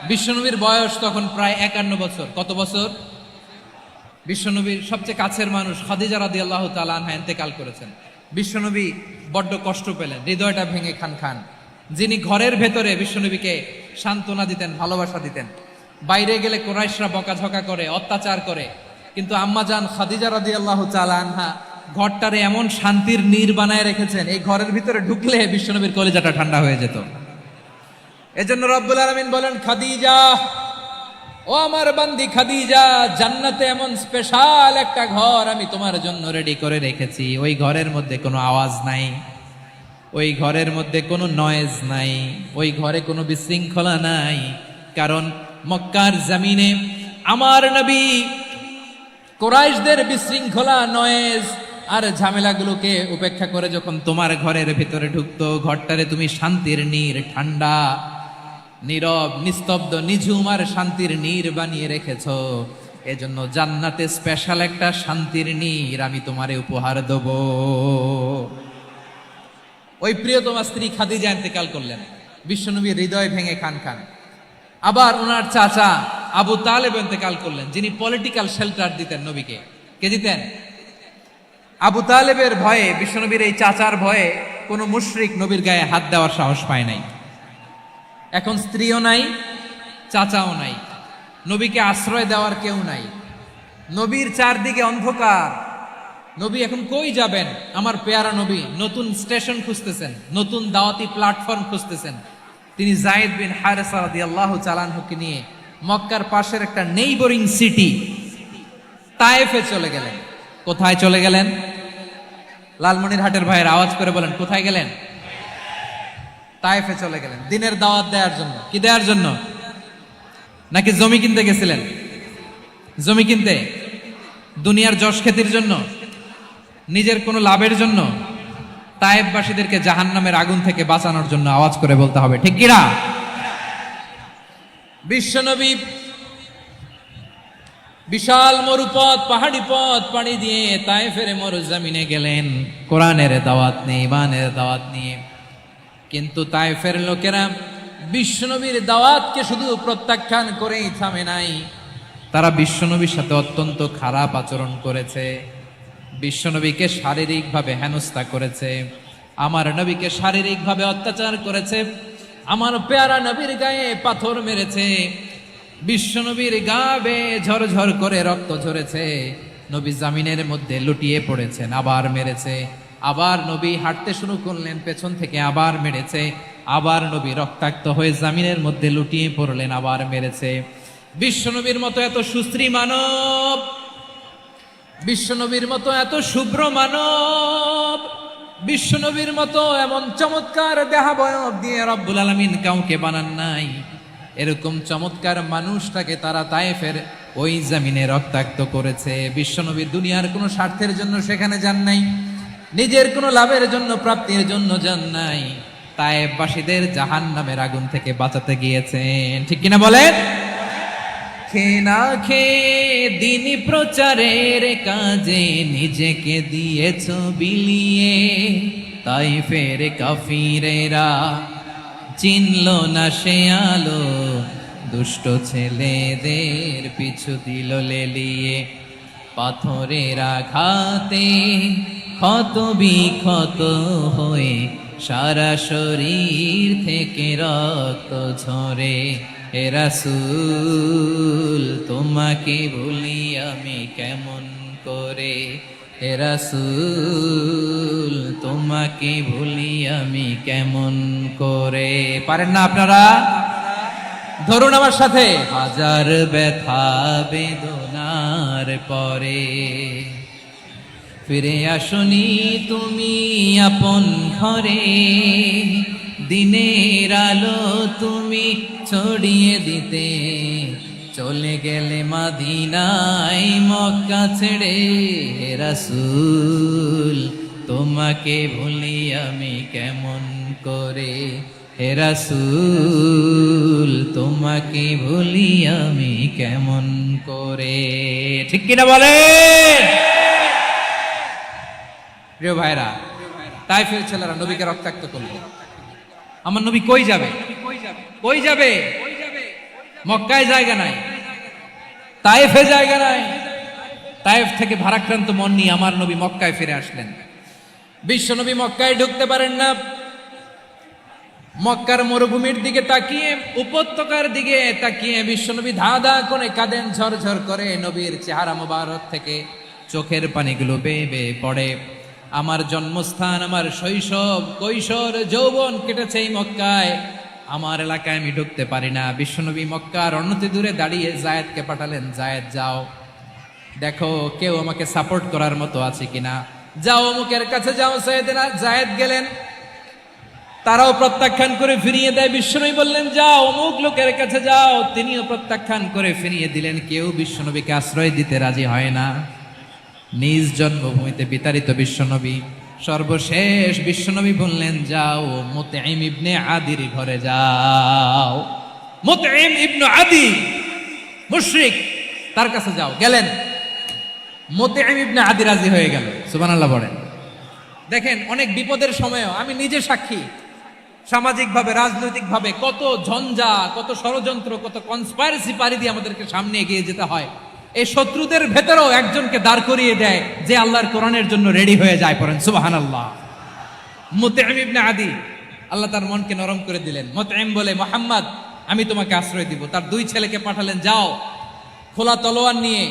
বিশ্বনবীর বয়স তখন প্রায় 51 বছর। কত বছর? বিশ্বনবীর সবচেয়ে কাছের মানুষ খাদিজা রাদিয়াল্লাহু তাআলা আনহা ইন্তেকাল করেছেন। বিশ্বনবী বড্ড কষ্ট পেলেন, হৃদয়টা ভেঙে খান খান। যিনি ঘরের ভেতরে বিশ্বনবীকে সান্ত্বনা দিতেন, ভালোবাসা দিতেন, বাইরে গেলে কুরাইশরা বকাঝকা করে, অত্যাচার করে, কিন্তু আম্মাজান খাদিজা রাদিয়াল্লাহু তাআলা আনহা ঘরটারে এমন শান্তির নীড় বানায় রেখেছেন, এই ঘরের ভিতরে ঢুকলে বিশ্বনবীর কলিজাটা ঠান্ডা হয়ে যেত। এজন্য রব্বুল আলামিন বলেন, খাদিজা, ও আমার বান্দি খাদিজা, জান্নাতে এমন স্পেশাল একটা ঘর আমি তোমার জন্য রেডি করে রেখেছি। ওই ঘরের মধ্যে কোনো আওয়াজ নাই, ওই ঘরের মধ্যে কোনো নয়েজ নাই, ওই ঘরে কোনো বিশৃঙ্খলা নাই। কারণ মক্কার জমিনে আমার নবী কুরাইশদের বিশৃঙ্খলা, নয়েজ আর ঝামেলাগুলোকে উপেক্ষা করে যখন তোমার ঘরের ভিতরে ঢুকতো, ঘরটারে তুমি শান্তির নীড়, ঠান্ডা, নীরব, নিস্তব্ধ, নিঝুম আর শান্তির নীড় বানিয়ে রেখেছো। এজন্য জান্নাতে স্পেশাল একটা শান্তির নীড় আমি তোমারে উপহার দেব। ওই প্রিয়তমা স্ত্রী খাদিজা ইন্তেকাল করলেন, বিশ্বনবীর হৃদয় ভেঙে খান খান। আবার ওনার চাচা আবু তালেব ইন্তেকাল করলেন, যিনি পলিটিক্যাল শেল্টার দিতেন নবীকে। কে দিতেন? আবু তালেবের ভয়ে, বিশ্বনবীর এই চাচার ভয়ে কোনো মুশরিক নবীর গায়ে হাত দেওয়ার সাহস পায় নাই। এখন স্ত্রীও নাই, চাচাও নাই, নবীকে আশ্রয় দেওয়ার কেউ নাই। নবীর চারদিকে অন্ধকার। নবী এখন কই যাবেন? আমার পেয়ারা নবী নতুন স্টেশন খুঁজতেছেন, নতুন দাওয়াতি প্ল্যাটফর্ম খুঁজতেছেন। তিনি যায়েদ বিন হারেসা রাদিয়াল্লাহু তাআলা আনহুকে নিয়ে মক্কার পাশের একটা নেইবরিং সিটি তায়েফে চলে গেলেন। কোথায় চলে গেলেন? লালমনিরহাটের ভাইয়ের আওয়াজ করে বলেন, কোথায় গেলেন? তায়েফে চলে গেলেন দিনের দাওয়াত দেওয়ার জন্য। কি দেওয়ার জন্য? নাকি জমি কিনতে গেছিলেন? জমি কিনতে, দুনিয়ার যশ খ্যাতির জন্য, নিজের কোনো লাভের জন্য? তায়েফবাসীদেরকে জাহান্নামের আগুন থেকে বাঁচানোর জন্য। আওয়াজ করে বলতে হবে ঠিক কিনা? বিশ্বনবী বিশাল মরুপথ, পাহাড়ি পথ পাড়ি দিয়ে তায়েফের মরুজমিনে গেলেন কোরআনের দাওয়াত নিয়ে, ইমানের দাওয়াত নিয়ে। কিন্তু তায়েফের লোকেরা বিশ্বনবীর দাওয়াতকে শুধু প্রত্যাখ্যান করেই থামে নাই, তারা বিশ্বনবীর সাথে অত্যন্ত খারাপ আচরণ করেছে। বিশ্বনবীকে শারীরিকভাবে হেনস্থা করেছে, আমার নবীকে শারীরিকভাবে অত্যাচার করেছে, আমার পেয়ারা নবীর গায়ে পাথর মেরেছে, বিশ্বনবীর গা বেয়ে ঝরঝর করে রক্ত ঝরেছে, নবী জামিনের মধ্যে লুটিয়ে পড়েছেন, আবার মেরেছে, আবার নবী হাঁটতে শুরু করলেন, পেছন থেকে আবার মেরেছে, আবার নবী রক্তাক্ত হয়ে জামিনের মধ্যে লুটিয়ে পড়লেন, আবার মেরেছে। বিশ্বনবীর মতো এত সুশ্রী মানব, বিশ্বনবীর মতো এত শুভ্র মানব, বিশ্বনবীর মতো এমন চমৎকার দেহাবয়ব দিয়ে রব্বুল আলামিন কাউকে বানান নাই। এরকম চমৎকার মানুষটাকে তারা তায়েফের ওই জমিনে রক্তাক্ত করেছে। বিশ্বনবী দুনিয়ার কোনো স্বার্থের জন্য সেখানে যান নাই, নিজের কোনো লাভের জন্য, প্রাপ্তির জন্য যান নাই, তায়েফবাসীদের জাহান্নামের আগুন থেকে বাঁচাতে গিয়েছেন। ঠিক কিনা বলেন? খেয়ে না খেয়ে দিন প্রচারের কাজে নিজেকে দিয়েছ বিলিয়ে, তায়েফের কাফিরেরা চিনল না সে আলো, দুষ্ট ছেলেদের পিছু দিল লেলিয়ে। পাথরের আঘাতে ক্ষত বিক্ষত হয়ে সারা শরীর থেকে রক্ত ঝরে। হে রাসূল তোমাকে ভুলি আমি কেমন করে, হে রাসূল তোমাকে ভুলি আমি কেমন করে। পারেন না আপনারা? ধরুন আমার সাথে। হাজার ব্যথা বেদনার পরে ফিরে আসনি তুমি আপন ঘরে, দিনের আলো তুমি ছড়িয়ে দিতে চলে গেলে মদিনায় মক্কা ছেড়ে। হে রাসূল তোমাকে ভুলি আমি কেমন করে, হে রাসূল তোমাকে ভুলি আমি কেমন করে। ঠিক কিনা বলেন? প্রিয় ভাইরা, তায়েফের ছেলেরা নবীকে রক্তাক্ত করলো। আমার নবী কই যাবে? কই যাবে? মক্কায় জায়গা নাই, তায়েফে জায়গা নাই। তায়েফ থেকে ভারাক্রান্ত মন নিয়ে আমার নবী মক্কায় ফিরে আসলেন। বিশ্ব নবী মক্কায় ঢুকতে পারেন না। মক্কার মরুভূমির দিকে তাকিয়ে, উপত্যকার দিকে তাকিয়ে বিশ্বনবী ধা ধা করে কাঁদেন, ঝরঝর করে। নবীর চেহারা মোবারক থেকে চোখের পানিগুলো বেয়ে বেয়ে পড়ে। আমার জন্মস্থান, আমার শৈশব, কৈশোর, যৌবন কেটেছে এই মক্কায়, আমার এলাকায় আমি ঢুকতে পারি না। বিশ্বনবী মক্কার অনতি দূরে দাঁড়িয়ে জায়েদকে পাঠালেন, জায়েদ যাও দেখো কেউ আমাকে সাপোর্ট করার মতো আছে কিনা, যাও অমুকের কাছে যাও। জায়েদ গেলেন, তারাও প্রত্যাখ্যান করে ফিরিয়ে দেয়। বিশ্বনবী বললেন যাও অমুক লোকের কাছে যাও, তিনিও প্রত্যাখ্যান করে ফিরিয়ে দিলেন। কেউ বিশ্বনবীকে আশ্রয় দিতে রাজি হয় না। নিজ জন্মভূমিতে বিতাড়িত বিশ্বনবী, সর্বশেষ বিশ্বনবী বললেন যাও মুতঈম ইবনে আদির ঘরে যাও। মুতঈম ইবনে আদি মুশরিক, তার কাছে যাও। গেলেন, মুতঈম ইবনে আদি রাজি হয়ে গেল। সুবহানাল্লাহ বলেন। দেখেন, অনেক বিপদের সময়ও আমি নিজে সাক্ষী, সামাজিকভাবে, রাজনৈতিকভাবে কত ঝঞ্ঝা, কত ষড়যন্ত্র, কত কনস্পাইরেসি পাড়ি দিয়ে আমাদেরকে সামনে এগিয়ে যেতে হয়। এই শত্রুদের ভেতরেও একজনকে দাঁড় করিয়ে দেয় যে আল্লাহর কোরআনের জন্য রেডি হয়ে যায়। পড়েন সুবহানাল্লাহ। মুতঈম ইবনে আদি, আল্লাহ তার মনকে নরম করে দিলেন। মুতঈম বলে, মুহাম্মদ আমি তোমাকে আশ্রয় দিব। তার দুই ছেলেকে পাঠালেন, যাও খোলা তলোয়ার নিয়ে,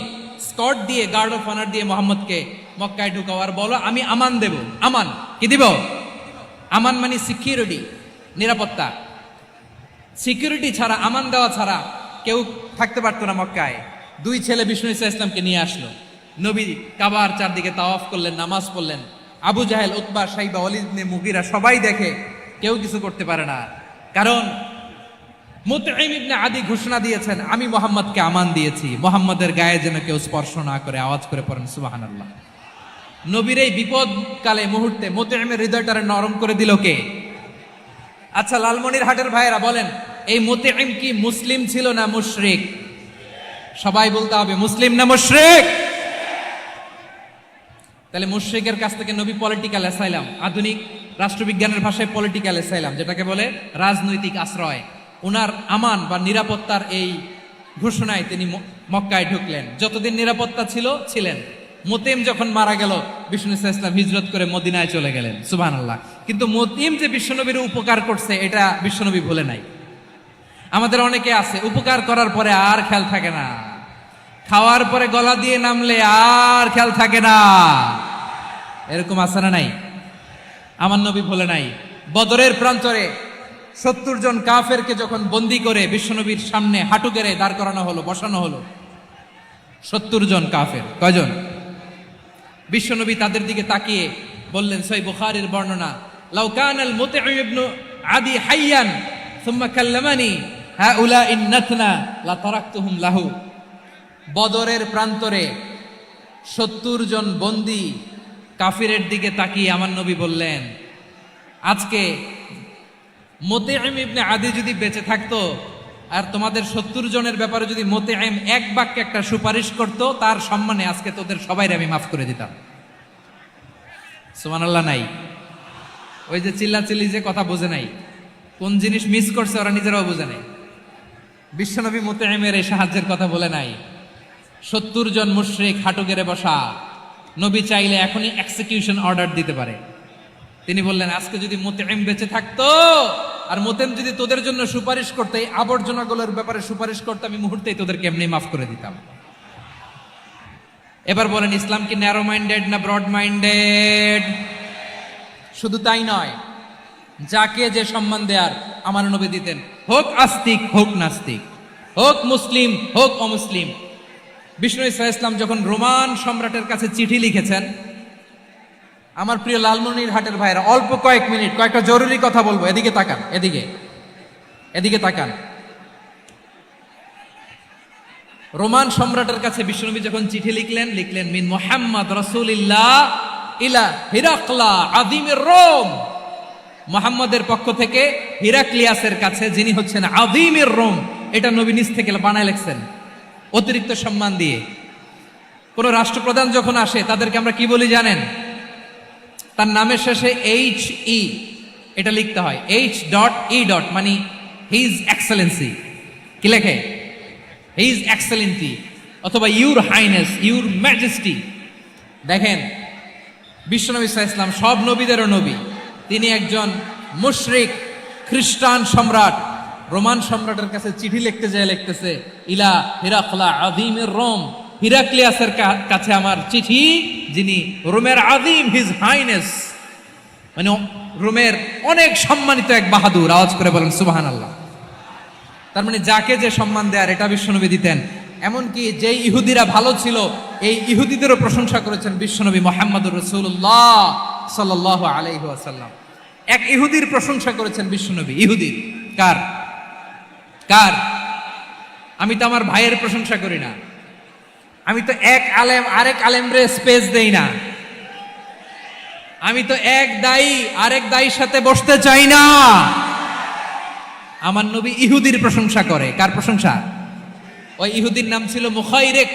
স্কট দিয়ে, গার্ড অফ অনার দিয়ে মুহাম্মদকে মক্কায় ঢুকাও, আর বলো আমি আমান দেব। আমান কি দিব? আমান মানে সিকিউরিটি, নিরাপত্তা। সিকিউরিটি ছাড়া, আমান দেওয়া ছাড়া কেউ থাকতে পারতো না মক্কায়। দুই ছেলে বিষ্ণু ইসা ইসলামকে নিয়ে আসলো। নবী কাবার চারদিকে তাওয়াফ করলেন, নামাজ পড়লেন। আবু জাহেল, উতবা, শাইবা, ওয়ালিদ ইবনে মুগীরা সবাই দেখে, কেউ কিছু করতে পারে না। কারণ মুতঈম ইবনে আদি ঘোষণা দিয়েছেন আমি মুহাম্মদকে আমান দিয়েছি, মুহাম্মদের গায়ে যেন কেউ স্পর্শ না করে। আওয়াজ করে পড়েন সুবহানাল্লাহ। নবীর এই বিপদ কালে মুহূর্তে মুতঈমের হৃদয়টারে নরম করে দিল কে? আচ্ছা লালমনির হাটের ভাইয়েরা বলেন, এই মুতঈম কি মুসলিম ছিল না মুশরিক? সবাই বলতে হবে মুসলিম না মুশরিক। তাহলে মুশরিকের কাছ থেকে নবী পলিটিক্যাল অ্যাসাইলাম, আধুনিক রাষ্ট্রবিজ্ঞানের ভাষায় পলিটিক্যাল অ্যাসাইলাম, যেটাকে বলে রাজনৈতিক আশ্রয়, উনার আমান বা নিরাপত্তার এই ঘোষণায় তিনি মক্কায় ঢুকলেন। যতদিন নিরাপত্তা ছিল ছিলেন। মুতঈম যখন মারা গেল, বিষ্ণু ইসলাম হিজরত করে মদিনায় চলে গেলেন। সুবহানাল্লাহ। কিন্তু মুতঈম যে বিশ্বনবীর উপকার করছে এটা বিশ্বনবী ভুলে নাই। আমাদের অনেকে আছে উপকার করার পরে আর খেয়াল থাকে না, খাওয়ার পরে গলা দিয়ে নামলে আর খেয়াল থাকে না। এরকম আছে না নাই? আমার নবী ভুলে নাই। বদরের প্রান্তরে 70 জন কাফেরকে যখন বন্দি করে বিশ্বনবীর সামনে হাঁটু গেড়ে দাঁড় করানো হলো, বসানো হলো, 70 জন কাফের। কয়জন? বিশ্বনবী তাদের দিকে তাকিয়ে বললেন, সহিহ বুখারীর বর্ণনা, লাউ কানাল মুতঈম ইবনে আদি হাইয়ান সুম্মা কাল্লামানি হাউলাঈ নাতনা লা তারাকতুহুম লাহু। বদরের প্রান্তরে 70 জন বন্দী কাফিরের দিকে তাকিয়ে আমার নবী বললেন, আজকে মুতঈম ইবনে আদি যদি বেঁচে থাকতো আর তোমাদের 70 জনের ব্যাপারে যদি মুতঈম এক বাক্যে একটা সুপারিশ করত, তার সম্মানে আজকে তোদের সবাইকে আমি মাফ করে দিতাম। সুবহানাল্লাহ। নাই ওই যে চিল্লাচিল্লি যে কথা বোঝে নাই, কোন জিনিস মিস করছে ওরা নিজেরাও বোঝে নাই। বিশ্বনবী মুতঈমের এই সাহায্যের কথা বলে নাই। 70 জন মুশরিক হাঁটু গেড়ে বসা, নবী চাইলে এখনই এক্সিকিউশন অর্ডার দিতে পারে। তিনি বললেন, আজকে যদি মুতঈম বেঁচে থাকতো আর মুতঈম যদি তোদের জন্য সুপারিশ করতে, এই আবর্জনাগুলোর ব্যাপারে সুপারিশ করতে, আমি মুহূর্তেই তোদেরকে এমনি মাফ করে দিতাম। এবার বলেন, ইসলাম কি ন্যারো মাইন্ডেড না ব্রড মাইন্ডেড? শুধু তাই নয়, যাকে যে সম্মান দেয়ার আমার নবী দিতেন, হোক আস্তিক হোক নাস্তিক, হোক মুসলিম হোক অমুসলিম। বিষ্ণু ইসা ইসলাম যখন রোমান সম্রাটের কাছে চিঠি লিখেছেন, আমার প্রিয় লালমনিরহাটের ভাইরা, অল্প কয়েক মিনিট কয়েকটা জরুরি কথা বলবো, এদিকে তাকান, এদিকে তাকান। রোমান সম্রাটের কাছে বিশ্বনবী যখন চিঠি লিখলেন মিন মুহাম্মদ রাসূলিল্লাহ ইলা হিরাকলা আযীমির রোম। মুহাম্মদের পক্ষ থেকে হিরাক্লিয়াসের কাছে, যিনি হচ্ছেন আযীমির রোম। এটা নবী নিজ থেকে বানায় লিখছেন, অতিরিক্ত সম্মান দিয়ে। কোন রাষ্ট্রপ্রধান যখন আসে তাদেরকে আমরা কি বলি জানেন? তার নামের শেষে HE এটা লিখতে হয়, H.E. মানে হিজ এক্সেলেন্সি। কি লেখে? হিজ এক্সেলেন্সি, অথবা ইউর হাইনেস, ইউর ম্যাজেস্টি। দেখেন, বিশ্বনবী সাল্লাল্লাহু আলাইহি ওয়াসাল্লাম সব নবীদেরও নবী। তিনি একজন মুশরিক খ্রিস্টান সম্রাট, রোমান সম্রাটের কাছে চিঠি লিখতে যায়, লিখতেছে ইলা হিরাকলা আযীমির রোম। হিরাক্লিয়াসের কাছে আমার চিঠি, যিনি রোমের আযীম, হিজ হাইনেস, মানে রোমের অনেক সম্মানিত এক বাহাদুর। আওয়াজ করে বলেন সুবহানাল্লাহ। তার মানে যাকে যে সম্মান দেয়ার, এটা বিশ্বনবী দিতেন। এমনকি যে ইহুদিরা ভালো ছিল, এই ইহুদিদেরও প্রশংসা করেছেন বিশ্বনবী মুহাম্মদুর রাসূলুল্লাহ সাল্লাল্লাহু আলাইহি ওয়াসাল্লাম। এক ইহুদির প্রশংসা করেছেন বিশ্বনবী। ইহুদির কার? আমি তো আমার ভাইয়ের প্রশংসা করি না, আমি তো এক আলেম আরেক আলেমরে স্পেস দেই না, আমি তো এক দায়ী আরেক দায়ীর সাথে বসতে চাই না। আমার নবী ইহুদির প্রশংসা করে। কার প্রশংসা? ওই ইহুদির নাম ছিল মুখাইরিক।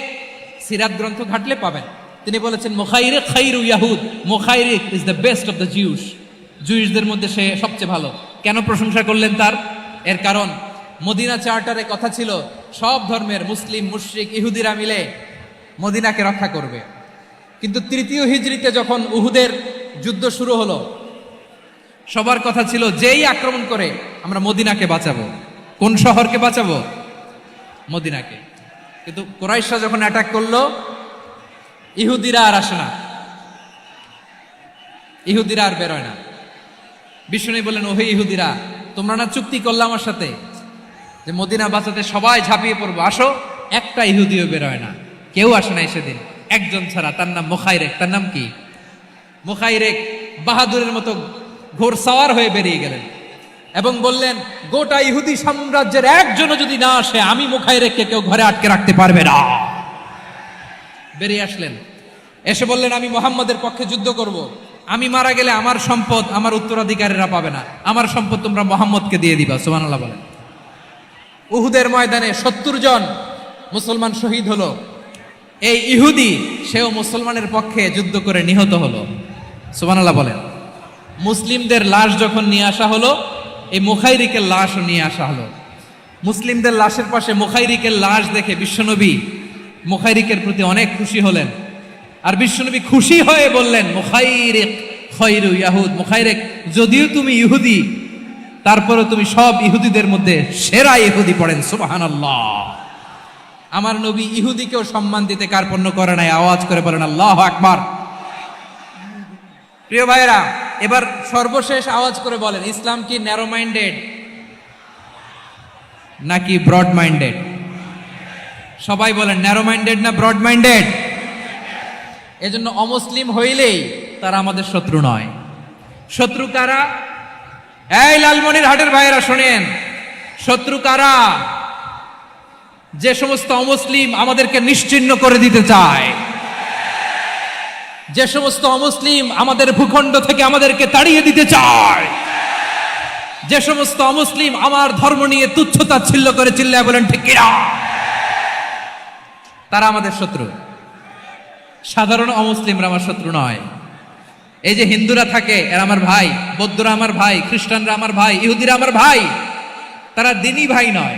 সিরাত গ্রন্থ ঘাটলে পাবেন। তিনি বলেছেন, মুখাইরিক খাইরু ইয়াহুদ, Mukhayriq is the best of the Jews. জুইশদের মধ্যে সে সবচেয়ে ভালো। কেন প্রশংসা করলেন তার? এর কারণ, মদিনা চার্টারে কথা ছিল সব ধর্মের মুসলিম, মুশরিক, ইহুদিরা মিলে মদিনাকে রক্ষা করবে। কিন্তু 3য় হিজরিতে যখন উহুদের যুদ্ধ শুরু হলো, সবার কথা ছিল যেই আক্রমণ করে আমরা মদিনাকে বাঁচাবো। কোন শহরকে বাঁচাবো? মদিনাকে। কিন্তু কুরাইশরা যখন অ্যাটাক করলো, ইহুদিরা আর আসে না, ইহুদিরা আর বেরোয় না। বিষ্ণু বললেন, ওহে ইহুদিরা, তোমরা না চুক্তি করলে আমার সাথে যে মদিনা বাঁচাতে সবাই ঝাঁপিয়ে পড়বো, আসো। একটা ইহুদিও বেরোয় না, কেউ আসে নাই সেদিন, একজন ছাড়া। তার নাম মুখাইরেক। তার নাম কি? মুখাইরেক বাহাদুরের মতো ঘোড়সাওয়ার হয়ে বেরিয়ে গেলেন এবং বললেন, গোটা ইহুদি সাম্রাজ্যের একজনও যদি না আসে, আমি মুখাইরেককে কেউ ঘরে আটকে রাখতে পারবে না। বেরিয়ে আসলেন, এসে বললেন, আমি মুহাম্মদের পক্ষে যুদ্ধ করব। আমি মারা গেলে আমার সম্পদ আমার উত্তরাধিকারীরা পাবে না, আমার সম্পদ তোমরা মুহাম্মদকে দিয়ে দিবা। সুবহানাল্লাহ বলেন। উহুদের ময়দানে 70 জন মুসলমান শহীদ হলো। এই ইহুদি, সেও মুসলমানের পক্ষে যুদ্ধ করে নিহত হলো। সুবহানাল্লাহ বলেন। মুসলিমদের লাশ যখন নিয়ে আসা হলো, এই মুখাইরিকের লাশও নিয়ে আসা হলো। মুসলিমদের লাশের পাশে মুখাইরিকের লাশ দেখে বিশ্বনবী মুখাইরিকের প্রতি অনেক খুশি হলেন। আর বিশ্বনবী খুশি হয়ে বললেন, মুখাইরিক খায়রু ইয়াহুদ। মুখাইরিক, যদিও তুমি ইহুদি, তারপরে তুমি সব ইহুদিদের মধ্যে সেরা ইহুদি। পড়েন সুবহানাল্লাহ। আমার নবী ইহুদিকেও সম্মান দিতে কার্পণ্য করে নাই। আওয়াজ করে বলেন আল্লাহু আকবার। প্রিয় ভাইরা, এবার সর্বশেষ আওয়াজ করে বলেন, ইসলাম কি ন্যারো মাইন্ডেড নাকি ব্রড মাইন্ডেড? সবাই বলেন ন্যারো মাইন্ডেড না ব্রড মাইন্ডেড? এজন্য অমুসলিম হইলেই তারা আমাদের শত্রু নয়। শত্রু কারা? এই লালমনিরহাটের ভাইয়েরা শোনেন, শত্রু কারা? যে সমস্ত অমুসলিম আমাদেরকে নিশ্চিহ্ন করে দিতে চায়, যে সমস্ত অমুসলিম আমাদের ভূখণ্ড থেকে আমাদেরকে তাড়িয়ে দিতে চায়, যে সমস্ত অমুসলিম আমার ধর্ম নিয়ে তুচ্ছতাচ্ছিল্য করে চিল্লায় বলেন ঠিক কিনা, তারা আমাদের শত্রু। সাধারণ অমুসলিমরা আমার শত্রু নয়। এই যে হিন্দুরা থাকে এরা আমার ভাই, বৌদ্ধরা আমার ভাই, খ্রিস্টানরা আমার ভাই, ইহুদিরা আমার ভাই। তারা দিনই ভাই নয়,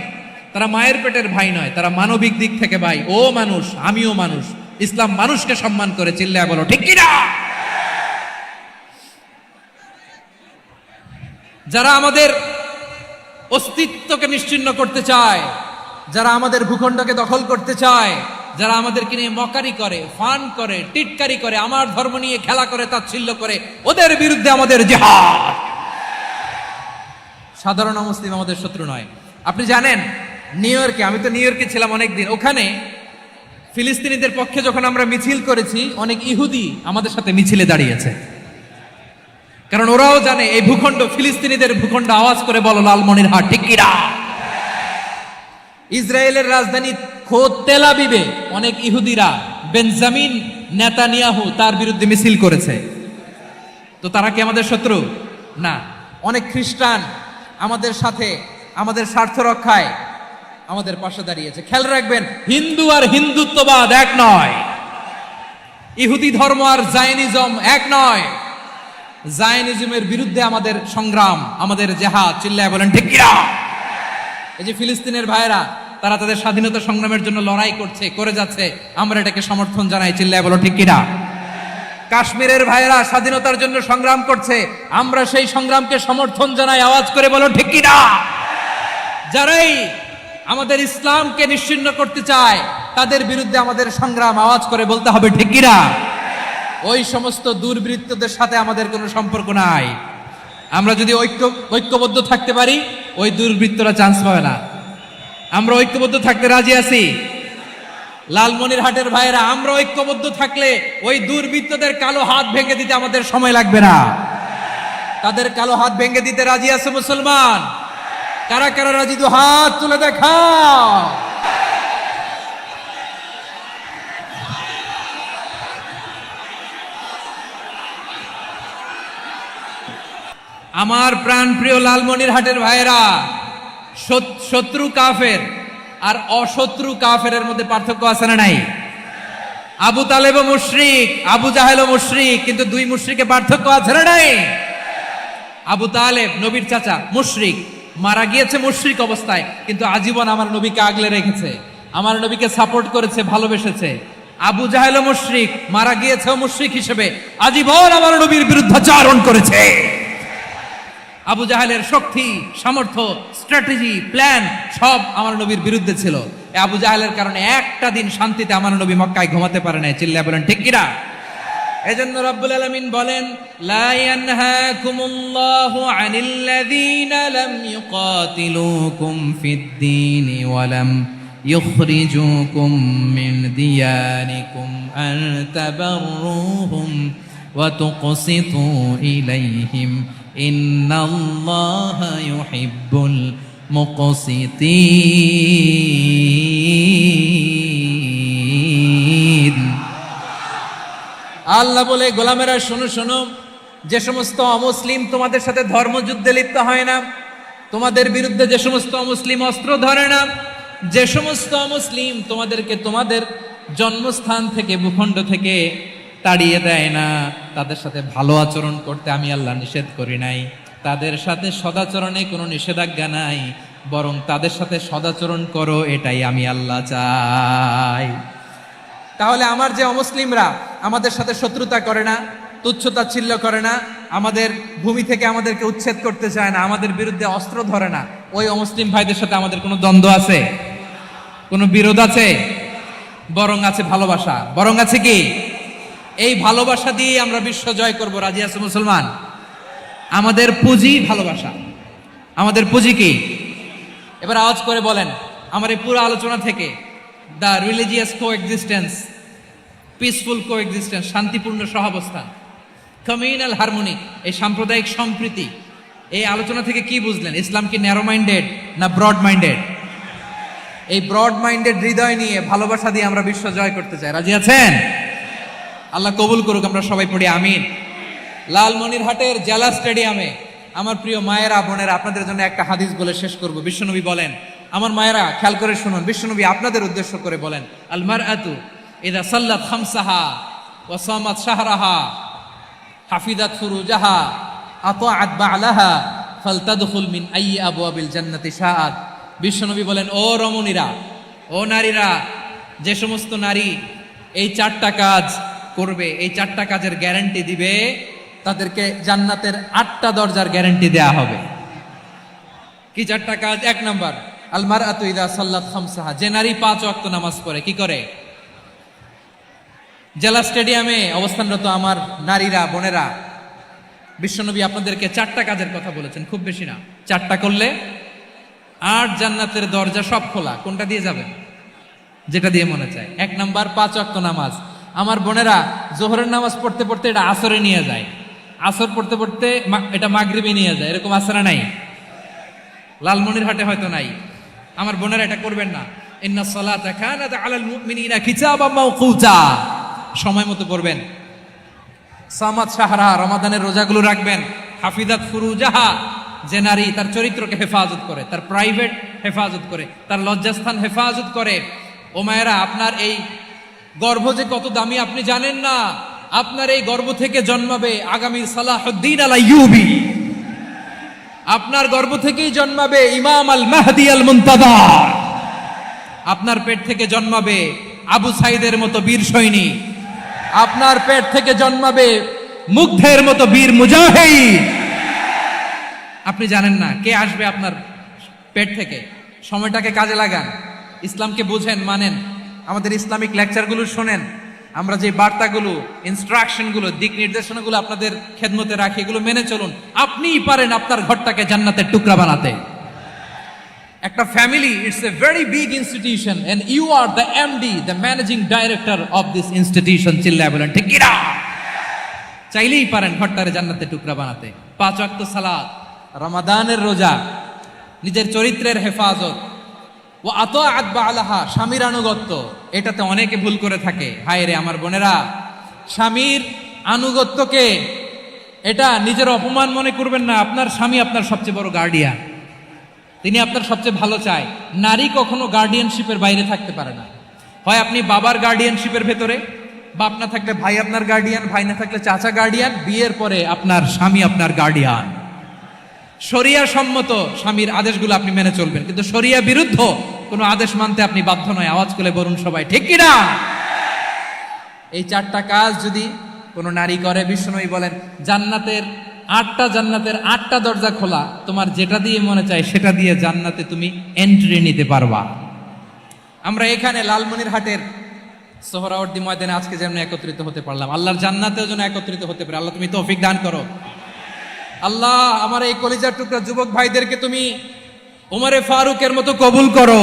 তারা মায়ের পেটের ভাই নয়, তারা মানবিক দিক থেকে ভাই। ও মানুষ, আমিও মানুষ। ইসলাম মানুষকে সম্মান করে, চিল্লায় বলো ঠিক কিনা। যারা আমাদের অস্তিত্বকে নিশ্চিহ্ন করতে চায়, যারা আমাদের ভূখণ্ডকে দখল করতে চায়, যারা আমাদেরকে নিয়ে মকারি করে, ফান করে, টিটকারি করে, আমার ধর্ম নিয়ে খেলা করে, তাচ্ছিল্য করে, ওদের বিরুদ্ধে আমাদের জিহাদ। সাধারণ মুসলিম আমাদের শত্রু নয়। আপনি জানেন নিউ ইয়র্কে, আমি তো নিউ ইয়র্কে ছিলাম অনেকদিন, ওখানে ফিলিস্তিনিদের পক্ষে যখন আমরা মিছিল করেছি, অনেক ইহুদি আমাদের সাথে মিছিলে দাঁড়িয়েছে। কারণ ওরাও জানে এই ভূখণ্ড ফিলিস্তিনিদের ভূখণ্ড। আওয়াজ করে বলো লালমনিরহাট ঠিক কিনা। ইসরায়েলের রাজধানী খোদ তেল আবিবে অনেক ইহুদিরা বেঞ্জামিন নেতানিয়াহু তার বিরুদ্ধে মিছিল করেছে। তো তারা কি আমাদের শত্রু? না। অনেক খ্রিস্টান আমাদের সাথে আমাদের স্বার্থ রক্ষায় আমাদের পাশে দাঁড়িয়েছে। খেয়াল রাখবেন, হিন্দু আর হিন্দুত্ববাদ এক নয়, ইহুদি ধর্ম আর জায়নিজম এক নয়। জায়নিজমের বিরুদ্ধে আমাদের সংগ্রাম, আমাদের জেহাদ, চিল্লায় বলেন ঠিক কিনা। এই যে ফিলিস্তিনের ভাইয়েরা, তারা তাদের স্বাধীনতা সংগ্রামের জন্য লড়াই করছে, করে যাচ্ছে, আমরা এটাকে সমর্থন জানাই, চিল্লায় বলো ঠিক কিনা। কাশ্মীরের ভাইয়েরা স্বাধীনতার জন্য সংগ্রাম করছে, আমরা সেই সংগ্রামকে সমর্থন জানাই, আওয়াজ করে বলো ঠিক কিনা। যারাই আমাদের ইসলামকে নিশ্চিহ্ন করতে চায় তাদের বিরুদ্ধে আমাদের সংগ্রাম, আওয়াজ করে বলতে হবে ঠিক কিনা। ওই সমস্ত দুর্বৃত্তদের সাথে আমাদের কোনো সম্পর্ক নাই। আমরা যদি ঐক্যবদ্ধ থাকতে পারি, ওই দুর্বৃত্তরা চান্স পাবে না। আমরা ঐক্যবদ্ধ থাকতে রাজি আছি। লালমনিরহাটের ভাইয়েরা, আমরা ঐক্যবদ্ধ থাকলে ওই দুর্বৃত্তদের কালো হাত ভেঙে দিতে আমাদের সময় লাগবে না। তাদের কালো হাত ভেঙে দিতে রাজি আছে মুসলমান? কারা কারা রাজি? দু হাত তুলে দেখাও। আমার প্রাণ প্রিয় লালমনিরহাটের ভাইয়েরা, শত্রু কাফের আর অশত্রু কাফেরের মধ্যে পার্থক্য আছে না নাই? আবু তালেবও মুশরিক, আবু জাহেলও মুশরিক, কিন্তু দুই মুশরিকে পার্থক্য আছে না নাই? আবু তালেব নবীর চাচা, মুশরিক, মারা গিয়েছে মুশরিক অবস্থায়, কিন্তু আজীবন আমার নবীকে আগলে রেখেছে, আমার নবীকে সাপোর্ট করেছে, ভালোবেসেছে। আবু জাহেলও মুশরিক, মারা গিয়েছেও মুশরিক হিসেবে, আজীবন আমার নবীর বিরুদ্ধাচারণ করেছে। আবু জাহেলের শক্তি, সামর্থ্য, স্ট্র্যাটেজি, প্ল্যান সব আমার নবীর বিরুদ্ধে ছিল। আবু জাহেলের কারণে একটা দিন শান্তিতে আমার নবী মক্কায় ঘুমাতে পারে নাই, চিল্লায় বলেন ঠিক কিনা। এজন্য রব্বুল আলামিন বলেন, লা ইয়ানহাকুমুল্লাহু আনিল্লাযীনা লাম ইউকাতিলুকুম ফিদ-দীন ওয়া লাম ইখরিজুকুম মিন দিয়ারিকুম আন তাবাররুহুম ওয়া তুকসিতু ইলাইহিম ইন্নাল্লাহা ইউহিব্বুল মুকসিতিন। আল্লাহ বলে, গোলামেরা শোনো শোনো, যে সমস্ত অমুসলিম তোমাদের সাথে ধর্মযুদ্ধে লিপ্ত হয় না, তোমাদের বিরুদ্ধে যে সমস্ত অমুসলিম অস্ত্র ধরে না, যে সমস্ত অমুসলিম তোমাদেরকে তোমাদের জন্মস্থান থেকে, ভূখণ্ড থেকে তাড়িয়ে দেয় না, তাদের সাথে ভালো আচরণ করতে আমি আল্লাহ নিষেধ করি নাই। তাদের সাথে সদাচরণে কোনো নিষেধাজ্ঞা নাই, বরং তাদের সাথে সদাচরণ করো, এটাই আমি আল্লাহ চাই। তাহলে আমার যে অমুসলিমরা আমাদের সাথে শত্রুতা করে না, তুচ্ছতাচ্ছিল্য করে না, আমাদের ভূমি থেকে আমাদেরকে উচ্ছেদ করতে চায় না, আমাদের বিরুদ্ধে অস্ত্র ধরে না, ওই অমুসলিম ভাইদের সাথে আমাদের কোনো দ্বন্দ্ব আছে? কোনো বিরোধ আছে? বরং আছে ভালোবাসা। বরং আছে কি? এই ভালোবাসা দিয়ে আমরা বিশ্ব জয় করব। রাজি আছে মুসলমান? আমাদের পুঁজি ভালোবাসা। আমাদের পুঁজি কি? এবার আওয়াজ করে বলেন, আমার এই পুরো আলোচনা থেকে the religious coexistence, peaceful coexistence, শান্তিপূর্ণ সহাবস্থান, কমিউনাল হারমোনি, এই সাম্প্রদায়িক সম্প্রীতি, এই আলোচনা থেকে কি বুঝলেন? ইসলাম কি ন্যারো মাইন্ডেড না ব্রড মাইন্ডেড? এই ব্রড মাইন্ডেড হৃদয় নিয়ে, ভালোবাসা দিয়ে আমরা বিশ্ব জয় করতে চাই। রাজি আছেন? আল্লাহ কবুল করুক, আমরা সবাই পড়ি আমিন। লালমনিরহাটের জেলা স্টেডিয়ামে আমার প্রিয় মায়েরা, বোনেরা, আপনাদের জন্য একটা হাদিস বলে শেষ করব। বিশ্বনবী বলেন, আমার মায়েরা খেয়াল করে শুনুন, বিশ্বনবী আপনাদের উদ্দেশ্য করে বলেন, আল মারআতু ইযা সাল্লাত খামসাহা ওয়া সামাত শাহরাহা হাফিজাত ফুরুজাহা আতাআত বা'লাহা ফালতাদখুল মিন আইয়ি আবওয়াবিল জান্নাতি শাআত। বিশ্বনবী বলেন, ও রমণীরা, ও নারীরা, যে সমস্ত নারী এই 4টা কাজ করবে, এই 4টা কাজের গ্যারান্টি দিবে, তাদেরকে জান্নাতের 8টা দরজার গ্যারান্টি দেয়া হবে। কি 4টা কাজ? 1 নাম্বার, আল মারআতু ইযা সাল্লাত খামসাহা, যে নারী 5 ওয়াক্ত নামাজ পড়ে। কি করে? জেলা স্টেডিয়ামে অবস্থানরত আমার নারীরা, বোনেরা, বিশ্বনবী আপনাদেরকে 4টা কাজের কথা বলেছেন, খুব বেশি না। 4টা করলে 8 জান্নাতের দরজা সব খোলা। কোনটা দিয়ে যাবেন? যেটা দিয়ে মনে চায়। 1 নাম্বার 5 ওয়াক্ত নামাজ। আমার বোনেরা জোহরের নামাজ পড়তে পড়তে এটা আসরে নিয়ে যায়, আসর পড়তে পড়তে এটা মাগরিবে নিয়ে যায়। এরকম আসরা নাই? লালমনিরহাটে হয়তো নাই। আমার বোনেরা এটা করবেন না। ইন্না সালাতা কানাত আলাল মুমিনিনা কিতাবাম মাওকুতা, সময় মতো পড়বেন। সামাত শাহরা, রমাদানের রোজাগুলো রাখবেন। হাফিজাত ফুরুজাহা, যে নারী তার চরিত্রকে হেফাজত করে, তার প্রাইভেট হেফাজত করে, তার লজ্জাস্থান হেফাজত করে। ও মায়েরা, আপনার এই গর্ভ যে কত দামি আপনি জানেন না। আপনার এই গর্ভ থেকে জন্মাবে আগামীর সালাহুদ্দিন আল আইয়ুবী। আপনার গর্ভ থেকেই জন্মাবে ইমাম আল মাহদি আল মুনতাযর। আপনার পেট থেকে জন্মাবে আবু সাইদের মতো বীর সৈনিক। আপনার পেট থেকে জন্মাবে মুগ্ধের মতো বীর মুজাহিদ। আপনি জানেন না কে আসবে আপনার পেট থেকে। সময়টাকে কাজে লাগান, ইসলামকে বুঝেন, মানেন, আমাদের ইসলামিক লেকচারগুলো শোনেন। আমরা যে বার্তাগুলো, ইনস্ট্রাকশনগুলো, দিক নির্দেশনাগুলো আপনাদের খেদমতে রাখি, এগুলো মেনে চলুন। আপনিই পারেন আপনার ঘরটাকে জান্নাতের টুকরা বানাতে। একটা family, it's a very big institution and you are the MD, the managing director of this institution. চিল্লায় বলেন ঠিক কিনা? চাইলেই পারেন ঘরটারে জান্নাতের টুকরা বানাতে। 5 ওয়াক্ত সালাত, রমাদানের রোজা, নিজের চরিত্রের হেফাজত, ও আতাআত বা'লাহা, স্বামীর আনুগত্য। এটাতে অনেকে ভুল করে থাকে। হায় রে আমার বোনেরা, স্বামীর আনুগত্যকে এটা নিজের অপমান মনে করবেন না। আপনার স্বামী আপনার সবচেয়ে বড় গার্ডিয়ান, তিনি আপনার সবচেয়ে ভালো চায়। নারী কখনো গার্ডিয়ানশিপের বাইরে থাকতে পারে না। হয় আপনি বাবার গার্ডিয়ানশিপের ভেতরে, বাপ না থাকলে ভাই আপনার গার্ডিয়ান, ভাই না থাকলে চাচা গার্ডিয়ান, বিয়ের পরে আপনার স্বামী আপনার গার্ডিয়ান। শরিয়া সম্মত স্বামীর আদেশগুলো আপনি মেনে চলবেন, কিন্তু শরিয়া বিরুদ্ধ কোনো আদেশ মানতে আপনি বাধ্য নয়। আওয়াজ করে বলুন সবাই ঠিক কিনা? এই 4টা কাজ যদি কোনো নারী করে, বিশ্বনবী বলেন জান্নাতের 8টা দরজা খোলা। তোমার যেটা দিয়ে মনে চায় সেটা দিয়ে জান্নাতে তুমি এন্ট্রি নিতে পারবা। আমরা এখানে লালমনিরহাটের সোহরাওয়ার্দী ময়দানে আজকে যেমন একত্রিত হতে পারলাম, আল্লাহর জান্নাতেও যেন একত্রিত হতে পারে। আল্লাহ তুমি তৌফিক দান করো। আল্লাহ আমার এই কলিজার টুকরা যুবক ভাইদেরকে তুমি উমরে ফারুকের মতো কবুল করো।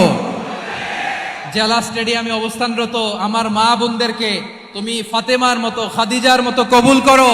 জেলা স্টেডিয়ামে অবস্থানরত আমার মা বোনদেরকে তুমি ফাতেমার মতো, খাদিজার মতো কবুল করো।